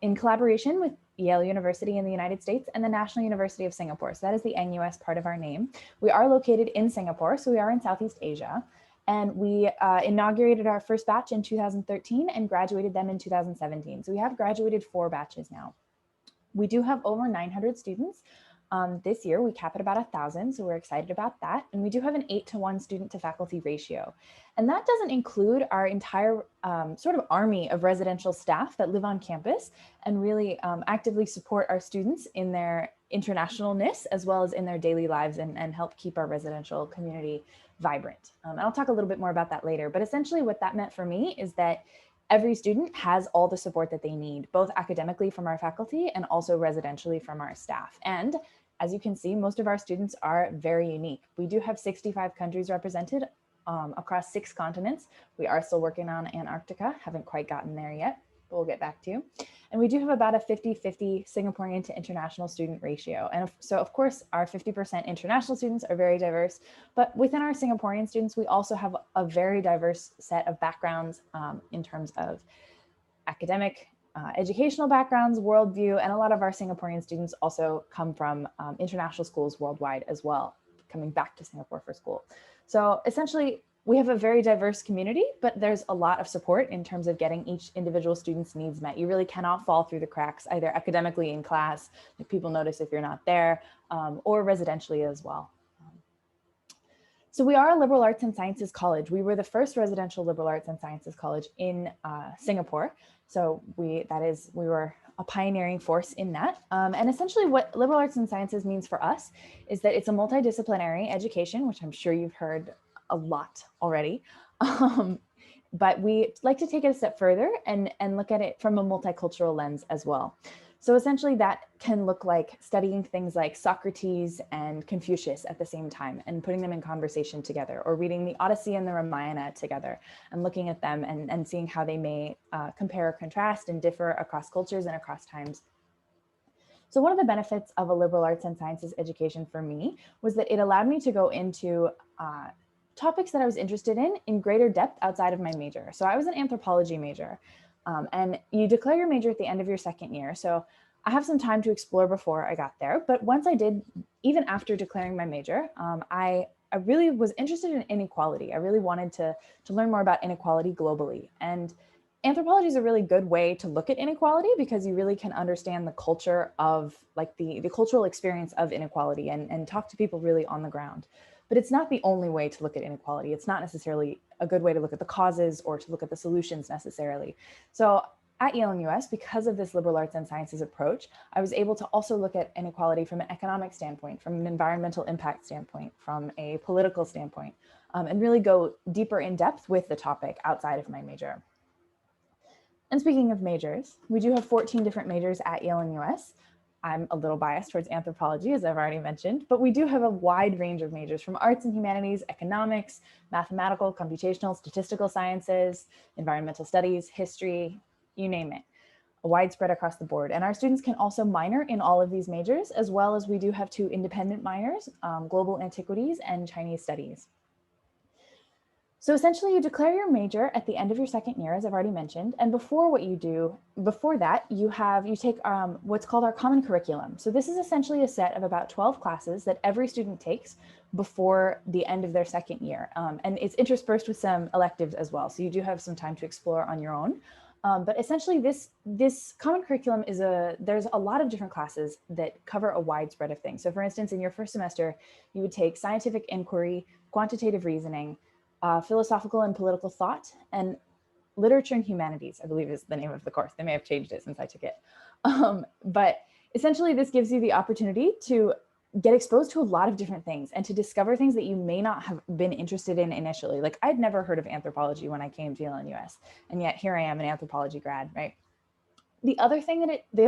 in collaboration with Yale University in the United States and the National University of Singapore. So that is the NUS part of our name. We are located in Singapore, so we are in Southeast Asia. And we inaugurated our first batch in 2013 and graduated them in 2017. So we have graduated 4 batches now. We do have over 900 students. This year we cap at about 1,000, so we're excited about that. And we do have an 8-to-1 student to faculty ratio. And that doesn't include our entire sort of army of residential staff that live on campus and really actively support our students in their internationalness as well as in their daily lives and help keep our residential community vibrant. And I'll talk a little bit more about that later, but essentially what that meant for me is that every student has all the support that they need, both academically from our faculty and also residentially from our staff. And as you can see, most of our students are very unique. We do have 65 countries represented across 6 continents. We are still working on Antarctica, haven't quite gotten there yet, but we'll get back to. And we do have about a 50-50 Singaporean to international student ratio. And so of course, our 50% international students are very diverse, but within our Singaporean students, we also have a very diverse set of backgrounds in terms of academic, educational backgrounds, worldview, and a lot of our Singaporean students also come from international schools worldwide as well, coming back to Singapore for school. So essentially, we have a very diverse community, but there's a lot of support in terms of getting each individual student's needs met. You really cannot fall through the cracks, either academically in class, like people notice if you're not there, or residentially as well. So we are a liberal arts and sciences college. We were the first residential liberal arts and sciences college in Singapore. So we were a pioneering force in that. And essentially what liberal arts and sciences means for us is that it's a multidisciplinary education, which I'm sure you've heard a lot already. But we like to take it a step further and look at it from a multicultural lens as well. So essentially that can look like studying things like Socrates and Confucius at the same time and putting them in conversation together, or reading the Odyssey and the Ramayana together and looking at them and seeing how they may compare or contrast and differ across cultures and across times. So one of the benefits of a liberal arts and sciences education for me was that it allowed me to go into topics that I was interested in greater depth outside of my major. So I was an anthropology major. And you declare your major at the end of your second year. So I have some time to explore before I got there. But once I did, even after declaring my major, I really was interested in inequality. I really wanted to learn more about inequality globally. And anthropology is a really good way to look at inequality because you really can understand the culture of like the cultural experience of inequality and talk to people really on the ground. But it's not the only way to look at inequality. It's not necessarily a good way to look at the causes or to look at the solutions necessarily. So at Yale-NUS, because of this liberal arts and sciences approach, I was able to also look at inequality from an economic standpoint, from an environmental impact standpoint, from a political standpoint, and really go deeper in depth with the topic outside of my major. And speaking of majors, we do have 14 different majors at Yale-NUS. I'm a little biased towards anthropology, as I've already mentioned, but we do have a wide range of majors from arts and humanities, economics, mathematical, computational, statistical sciences, environmental studies, history, you name it, a widespread across the board. And our students can also minor in all of these majors, as well as we do have 2 independent minors, global antiquities and Chinese studies. So essentially you declare your major at the end of your second year, as I've already mentioned. And before that, you take what's called our common curriculum. So this is essentially a set of about 12 classes that every student takes before the end of their second year. And it's interspersed with some electives as well. So you do have some time to explore on your own. But essentially this common curriculum there's a lot of different classes that cover a wide spread of things. So for instance, in your first semester, you would take scientific inquiry, quantitative reasoning, philosophical and political thought, and literature and humanities, I believe is the name of the course. They may have changed it since I took it. But Essentially, this gives you the opportunity to get exposed to a lot of different things and to discover things that you may not have been interested in initially. Like, I'd never heard of anthropology when I came to Yale-NUS, and yet here I am, an anthropology grad, right? The other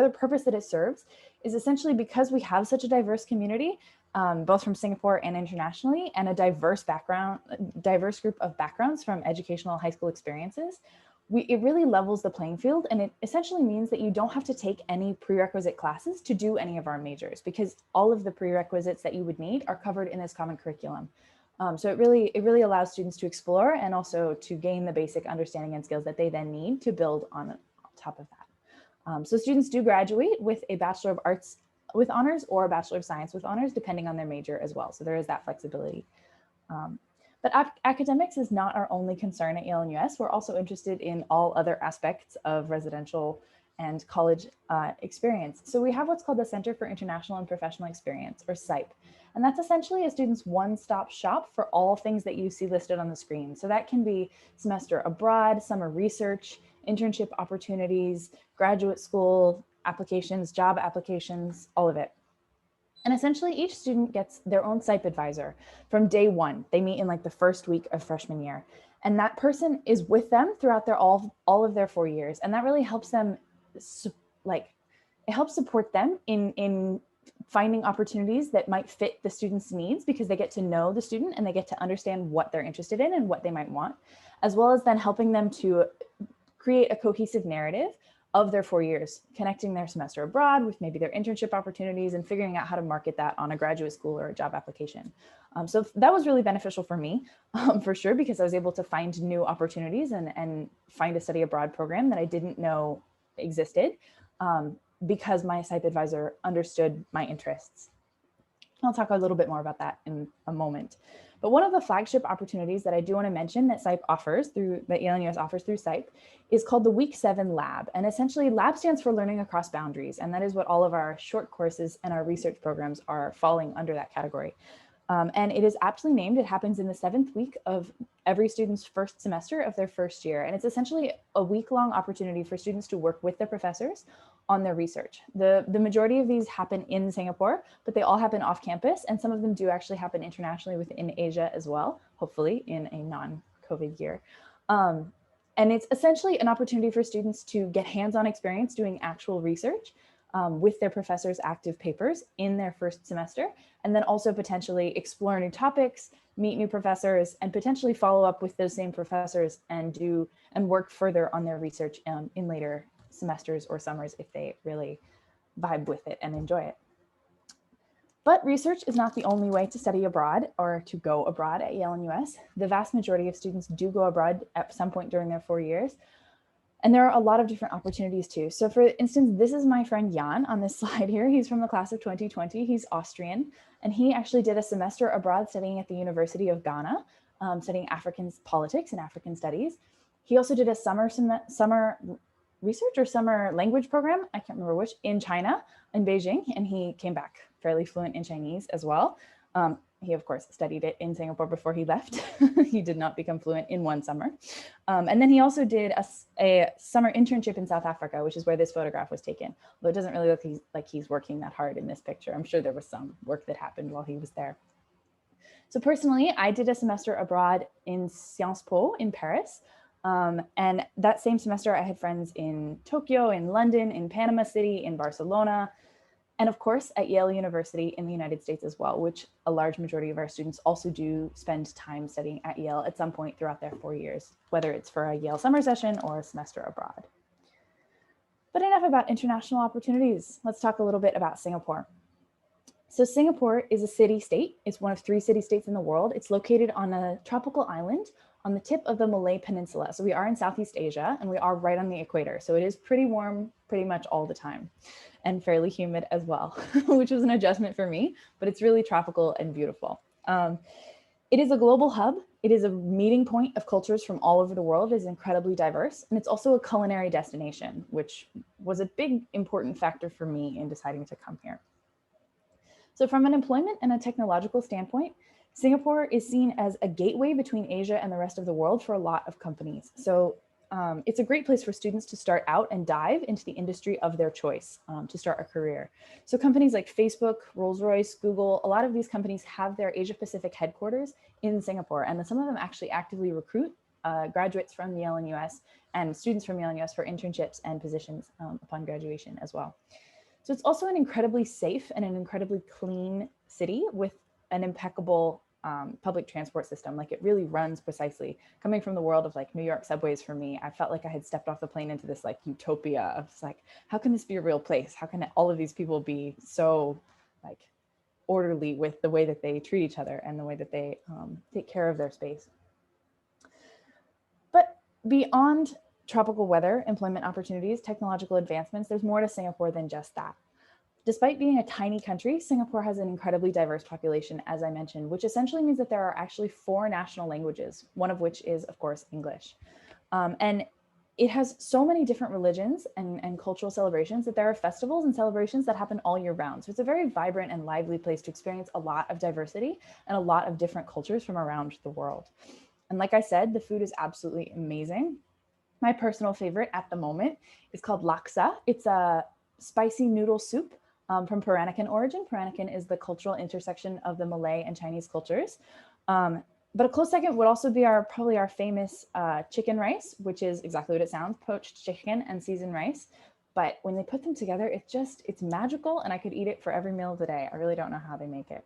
purpose that it serves is essentially because we have such a diverse community, both from Singapore and internationally, and a diverse group of backgrounds from educational high school experiences, it really levels the playing field, and it essentially means that you don't have to take any prerequisite classes to do any of our majors, because all of the prerequisites that you would need are covered in this common curriculum. So it really allows students to explore and also to gain the basic understanding and skills that they then need to build on top of that. So students do graduate with a Bachelor of Arts with honors or a Bachelor of Science with honors, depending on their major as well. So there is that flexibility. But academics is not our only concern at Yale-NUS. We're also interested in all other aspects of residential and college experience. So we have what's called the Center for International and Professional Experience, or CIPE. And that's essentially a student's one-stop shop for all things that you see listed on the screen. So that can be semester abroad, summer research, internship opportunities, graduate school applications, job applications, all of it. And essentially each student gets their own CIPE advisor from day one. They meet in like the first week of freshman year. And that person is with them throughout all of their 4 years. And that really helps them, it helps support them in finding opportunities that might fit the student's needs, because they get to know the student and they get to understand what they're interested in and what they might want, as well as then helping them to create a cohesive narrative of their 4 years, connecting their semester abroad with maybe their internship opportunities and figuring out how to market that on a graduate school or a job application. So that was really beneficial for me, for sure, because I was able to find new opportunities and find a study abroad program that I didn't know existed, because my CIPE advisor understood my interests. I'll talk a little bit more about that in a moment. But one of the flagship opportunities that I do want to mention that that Yale-NUS offers through CIPE is called the Week 7 Lab. And essentially Lab stands for Learning Across Boundaries. And that is what all of our short courses and our research programs are falling under that category. And it is aptly named. It happens in the 7th week of every student's first semester of their first year. And it's essentially a week-long opportunity for students to work with their professors on their research. The majority of these happen in Singapore, but they all happen off campus. And some of them do actually happen internationally within Asia as well, hopefully in a non-COVID year. And it's essentially an opportunity for students to get hands-on experience doing actual research with their professors' active papers in their first semester, and then also potentially explore new topics, meet new professors, and potentially follow up with those same professors and work further on their research in later semesters or summers if they really vibe with it and enjoy it. But research is not the only way to study abroad or to go abroad at Yale-NUS. The vast majority of students do go abroad at some point during their 4 years. And there are a lot of different opportunities too. So for instance, this is my friend Jan on this slide here. He's from the class of 2020. He's Austrian, and he actually did a semester abroad studying at the University of Ghana, studying African politics and African studies. He also did a summer research or summer language program, I can't remember which, in China, in Beijing, and he came back fairly fluent in Chinese as well. He, of course, studied it in Singapore before he left. He did not become fluent in one summer. And then he also did a summer internship in South Africa, which is where this photograph was taken. Although it doesn't really look like he's working that hard in this picture. I'm sure there was some work that happened while he was there. So personally, I did a semester abroad in Sciences Po in Paris. And that same semester, I had friends in Tokyo, in London, in Panama City, in Barcelona, and of course at Yale University in the United States as well, which a large majority of our students also do spend time studying at Yale at some point throughout their 4 years, whether it's for a Yale summer session or a semester abroad. But enough about international opportunities. Let's talk a little bit about Singapore. So Singapore is a city-state. It's one of 3 city-states in the world. It's located on a tropical island on the tip of the Malay Peninsula. So we are in Southeast Asia and we are right on the equator. So it is pretty warm pretty much all the time and fairly humid as well, which was an adjustment for me, but it's really tropical and beautiful. It is a global hub. It is a meeting point of cultures from all over the world. It is incredibly diverse. And it's also a culinary destination, which was a big important factor for me in deciding to come here. So from an employment and a technological standpoint, Singapore is seen as a gateway between Asia and the rest of the world for a lot of companies. So it's a great place for students to start out and dive into the industry of their choice to start a career. So companies like Facebook, Rolls-Royce, Google, a lot of these companies have their Asia Pacific headquarters in Singapore, and some of them actually actively recruit graduates from Yale-NUS and students from Yale-NUS for internships and positions upon graduation as well. So it's also an incredibly safe and an incredibly clean city with an impeccable public transport system. Like it really runs precisely. Coming from the world of like New York subways for me, I felt like I had stepped off the plane into this like utopia of like, how can this be a real place? How can all of these people be so like orderly with the way that they treat each other and the way that they take care of their space? But beyond tropical weather, employment opportunities, technological advancements, there's more to Singapore than just that. Despite being a tiny country, Singapore has an incredibly diverse population, as I mentioned, which essentially means that there are actually 4 national languages, one of which is, of course, English. And it has so many different religions and cultural celebrations that there are festivals and celebrations that happen all year round. So it's a very vibrant and lively place to experience a lot of diversity and a lot of different cultures from around the world. And like I said, the food is absolutely amazing. My personal favorite at the moment is called laksa. It's a spicy noodle soup from Peranakan origin. Peranakan is the cultural intersection of the Malay and Chinese cultures. But a close second would also be probably our famous chicken rice, which is exactly what it sounds, poached chicken and seasoned rice. But when they put them together, it's magical, and I could eat it for every meal of the day. I really don't know how they make it.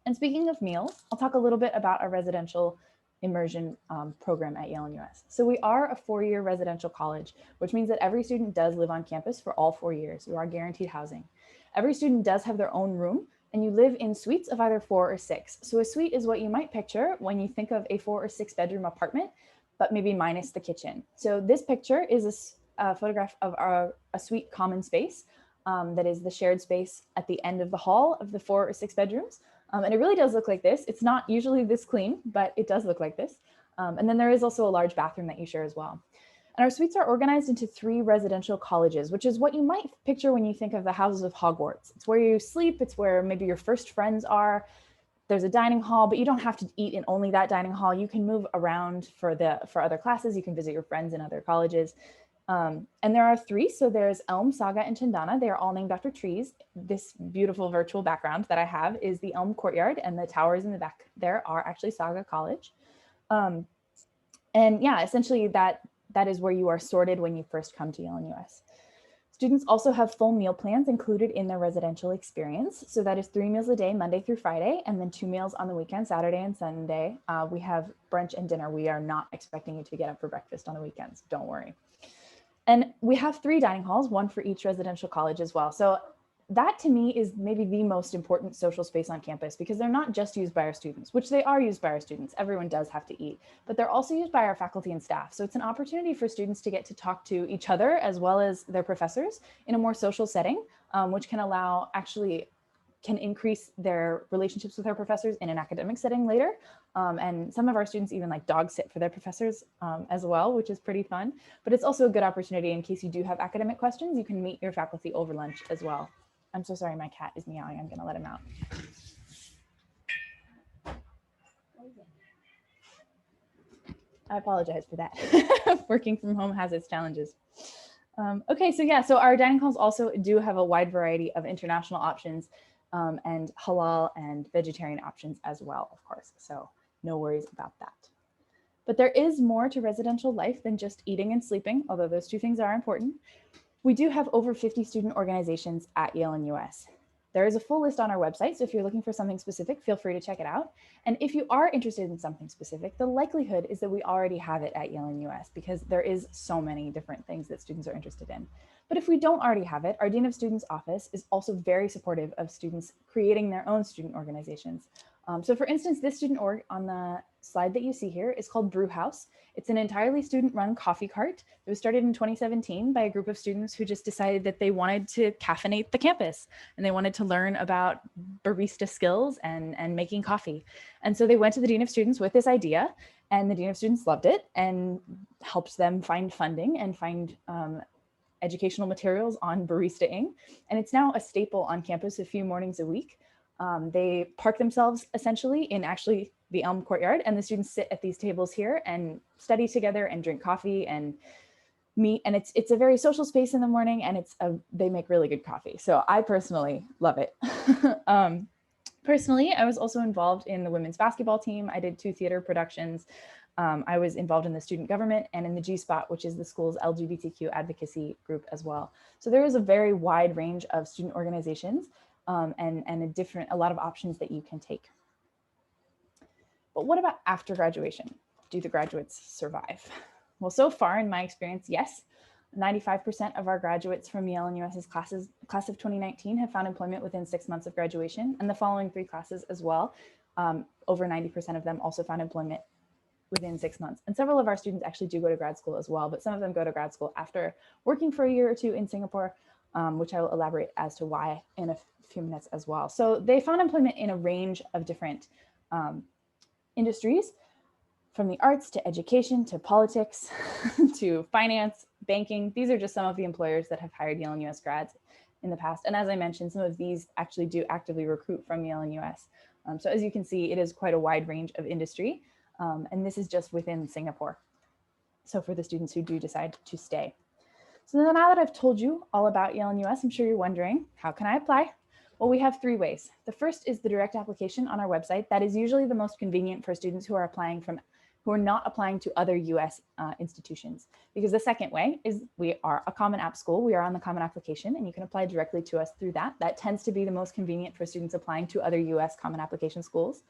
And speaking of meals, I'll talk a little bit about our residential immersion program at Yale-NUS. So we are a 4-year residential college, which means that every student does live on campus for all 4 years. You are guaranteed housing. Every student does have their own room, and you live in suites of either 4 or 6. So a suite is what you might picture when you think of a 4 or 6 bedroom apartment, but maybe minus the kitchen. So this picture is a photograph of a suite common space that is the shared space at the end of the hall of the 4 or 6 bedrooms. And it really does look like this. It's not usually this clean, but it does look like this. And then there is also a large bathroom that you share as well. And our suites are organized into 3 residential colleges, which is what you might picture when you think of the houses of Hogwarts. It's where you sleep. It's where maybe your first friends are. There's a dining hall, but you don't have to eat in only that dining hall. You can move around for other classes. You can visit your friends in other colleges. And there are 3. So there's Elm, Saga, and Chandana. They are all named after trees. This beautiful virtual background that I have is the Elm Courtyard, and the towers in the back there are actually Saga College. And yeah, essentially that is where you are sorted when you first come to Yale-NUS. Students also have full meal plans included in their residential experience. So that is 3 meals a day, Monday through Friday, and then 2 meals on the weekend, Saturday and Sunday. We have brunch and dinner. We are not expecting you to get up for breakfast on the weekends. Don't worry. And we have 3 dining halls, 1 for each residential college as well. So that to me is maybe the most important social space on campus, because they're not just used by our students, which they are used by our students. Everyone does have to eat, but they're also used by our faculty and staff. So it's an opportunity for students to get to talk to each other as well as their professors in a more social setting, which can increase their relationships with their professors in an academic setting later. And some of our students even like dog sit for their professors as well, which is pretty fun. But it's also a good opportunity in case you do have academic questions, you can meet your faculty over lunch as well. I'm so sorry, my cat is meowing. I'm gonna let him out. I apologize for that. Working from home has its challenges. Okay, so our dining halls also do have a wide variety of international options and halal and vegetarian options as well, of course. So no worries about that. But there is more to residential life than just eating and sleeping, although those 2 things are important. We do have over 50 student organizations at Yale-NUS. There is a full list on our website, so if you're looking for something specific, feel free to check it out. And if you are interested in something specific, the likelihood is that we already have it at Yale-NUS, because there is so many different things that students are interested in. But if we don't already have it, our Dean of Students office is also very supportive of students creating their own student organizations. So for instance, this student org on the slide that you see here is called Brew House. It's an entirely student-run coffee cart. It was started in 2017 by a group of students who just decided that they wanted to caffeinate the campus, and they wanted to learn about barista skills and making coffee. And so they went to the Dean of Students with this idea, and the Dean of Students loved it and helped them find funding and find educational materials on barista-ing. And it's now a staple on campus a few mornings a week. They park themselves essentially in actually the Elm Courtyard, and the students sit at these tables here and study together and drink coffee and meet. And it's a very social space in the morning, and they make really good coffee. So I personally love it. Personally, I was also involved in the women's basketball team. I did 2 theater productions. I was involved in the student government and in the G-Spot, which is the school's LGBTQ advocacy group as well. So there is a very wide range of student organizations and a lot of options that you can take. But what about after graduation? Do the graduates survive? Well, so far in my experience, yes. 95% of our graduates from Yale-NUS's class of 2019 have found employment within 6 months of graduation, and the following 3 classes as well. Over 90% of them also found employment within 6 months. And several of our students actually do go to grad school as well, but some of them go to grad school after working for a year or 2 in Singapore, which I will elaborate as to why in a few minutes as well. So they found employment in a range of different industries, from the arts to education to politics to finance, banking. These are just some of the employers that have hired Yale-NUS grads in the past. And as I mentioned, some of these actually do actively recruit from Yale-NUS. So as you can see, it is quite a wide range of industry. And this is just within Singapore. So for the students who do decide to stay. So now that I've told you all about Yale-NUS, I'm sure you're wondering, how can I apply? Well, we have 3 ways. The first is the direct application on our website. That is usually the most convenient for students who are not applying to other US institutions. Because the second way is we are a Common App school. We are on the Common Application, and you can apply directly to us through that. That tends to be the most convenient for students applying to other US Common Application schools.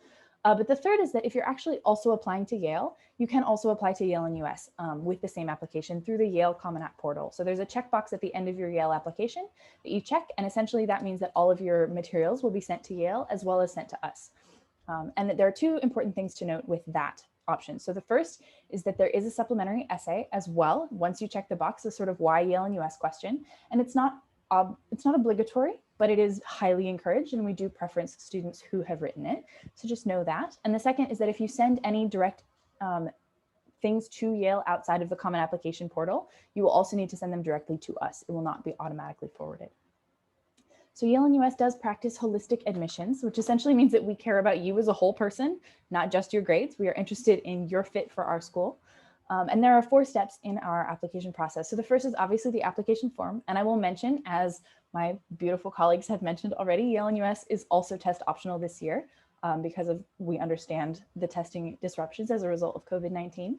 But the third is that if you're actually also applying to Yale, you can also apply to Yale-NUS with the same application through the Yale Common App portal. So there's a checkbox at the end of your Yale application that you check, and essentially that means that all of your materials will be sent to Yale as well as sent to us. And that there are 2 important things to note with that option. So the first is that there is a supplementary essay as well. Once you check the box, the sort of why Yale-NUS question, and it's not obligatory, but it is highly encouraged, and we do preference students who have written it. So just know that. And the second is that if you send any direct things to Yale outside of the Common Application portal, you will also need to send them directly to us. It will not be automatically forwarded. So Yale-NUS does practice holistic admissions, which essentially means that we care about you as a whole person, not just your grades. We are interested in your fit for our school. And there are 4 steps in our application process. So the first is obviously the application form. And I will mention, as my beautiful colleagues have mentioned already, Yale-NUS is also test optional this year because we understand the testing disruptions as a result of COVID-19.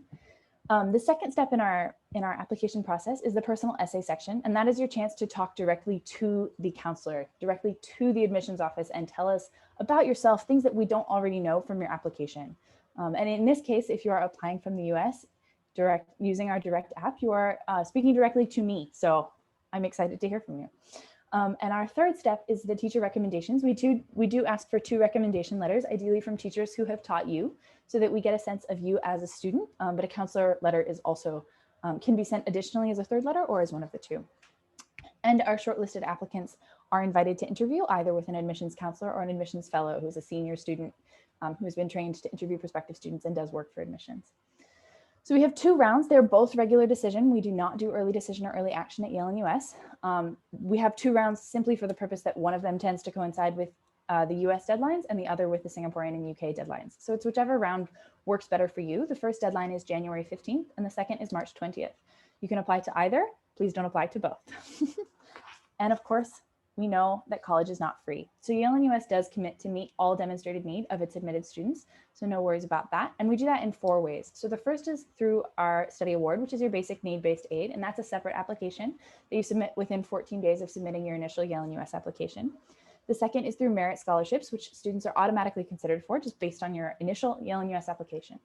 The second step in our application process is the personal essay section. And that is your chance to talk directly to the counselor, directly to the admissions office, and tell us about yourself, things that we don't already know from your application. And in this case, if you are applying from the US, using our direct app, you are speaking directly to me. So I'm excited to hear from you. And our third step is the teacher recommendations. We do ask for 2 recommendation letters, ideally from teachers who have taught you, so that we get a sense of you as a student. But a counselor letter is also can be sent additionally as a 3rd letter or as one of the 2. And our shortlisted applicants are invited to interview either with an admissions counselor or an admissions fellow who's a senior student who has been trained to interview prospective students and does work for admissions. So we have 2 rounds. They're both regular decision. We do not do early decision or early action at Yale-NUS. We have 2 rounds simply for the purpose that one of them tends to coincide with the US deadlines and the other with the Singaporean and UK deadlines. So it's whichever round works better for you. The first deadline is January 15th and the second is March 20th. You can apply to either. Please don't apply to both. And of course, we know that college is not free. So Yale-NUS does commit to meet all demonstrated need of its admitted students. So no worries about that. And we do that in 4 ways. So the first is through our study award, which is your basic need-based aid. And that's a separate application that you submit within 14 days of submitting your initial Yale-NUS application. The second is through merit scholarships, which students are automatically considered for just based on your initial Yale-NUS application.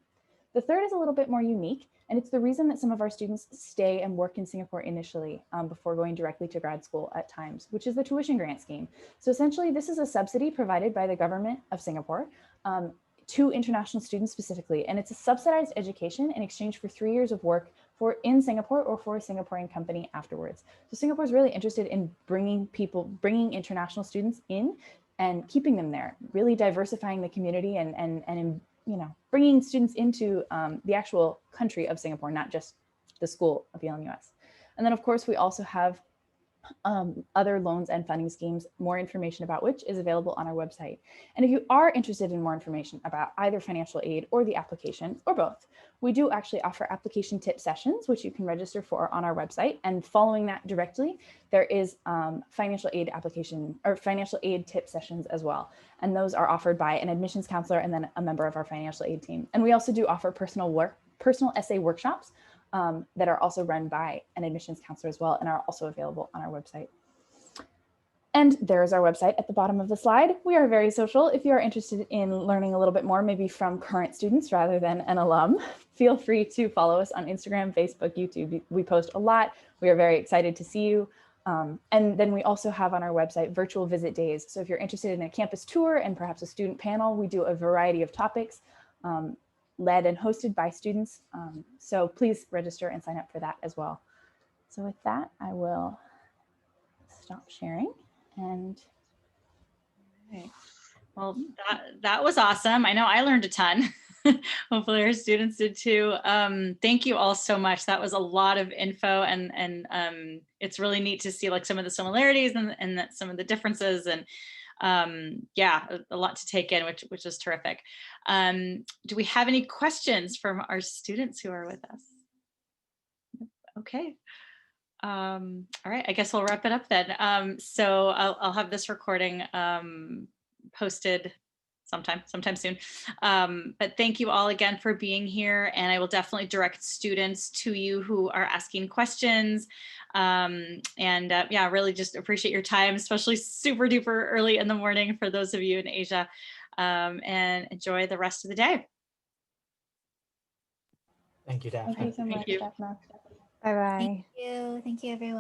The third is a little bit more unique, and it's the reason that some of our students stay and work in Singapore initially before going directly to grad school at times, which is the tuition grant scheme. So essentially, this is a subsidy provided by the government of Singapore to international students specifically, and it's a subsidized education in exchange for 3 years of work in Singapore or for a Singaporean company afterwards. So Singapore is really interested in bringing international students in and keeping them there, really diversifying the community and bringing students into the actual country of Singapore, not just the school of Yale-NUS. And then of course, we also have other loans and funding schemes, more information about which is available on our website. And if you are interested in more information about either financial aid or the application, or both, we do actually offer application tip sessions, which you can register for on our website. And following that directly, there is financial aid application or financial aid tip sessions as well. And those are offered by an admissions counselor and then a member of our financial aid team. And we also do offer personal essay workshops that are also run by an admissions counselor as well and are also available on our website. And there is our website at the bottom of the slide. We are very social. If you are interested in learning a little bit more, maybe from current students rather than an alum, feel free to follow us on Instagram, Facebook, YouTube. We post a lot. We are very excited to see you. And then we also have on our website virtual visit days. So if you're interested in a campus tour and perhaps a student panel, we do a variety of topics led and hosted by students. So please register and sign up for that as well. So with that, I will stop sharing and. Okay. Well, that was awesome. I know I learned a ton. Hopefully our students did too. Thank you all so much. That was a lot of info, and it's really neat to see like some of the similarities and some of the differences, and yeah, a lot to take in, which is terrific. Do we have any questions from our students who are with us? Okay. All right, I guess we'll wrap it up then. So I'll have this recording posted sometime soon. But thank you all again for being here, and I will definitely direct students to you who are asking questions. Yeah, really just appreciate your time, especially super duper early in the morning for those of you in Asia, and enjoy the rest of the day. Thank you, Daphne. Thank you so much, Thank you. Daphne. Bye-bye. Thank you everyone.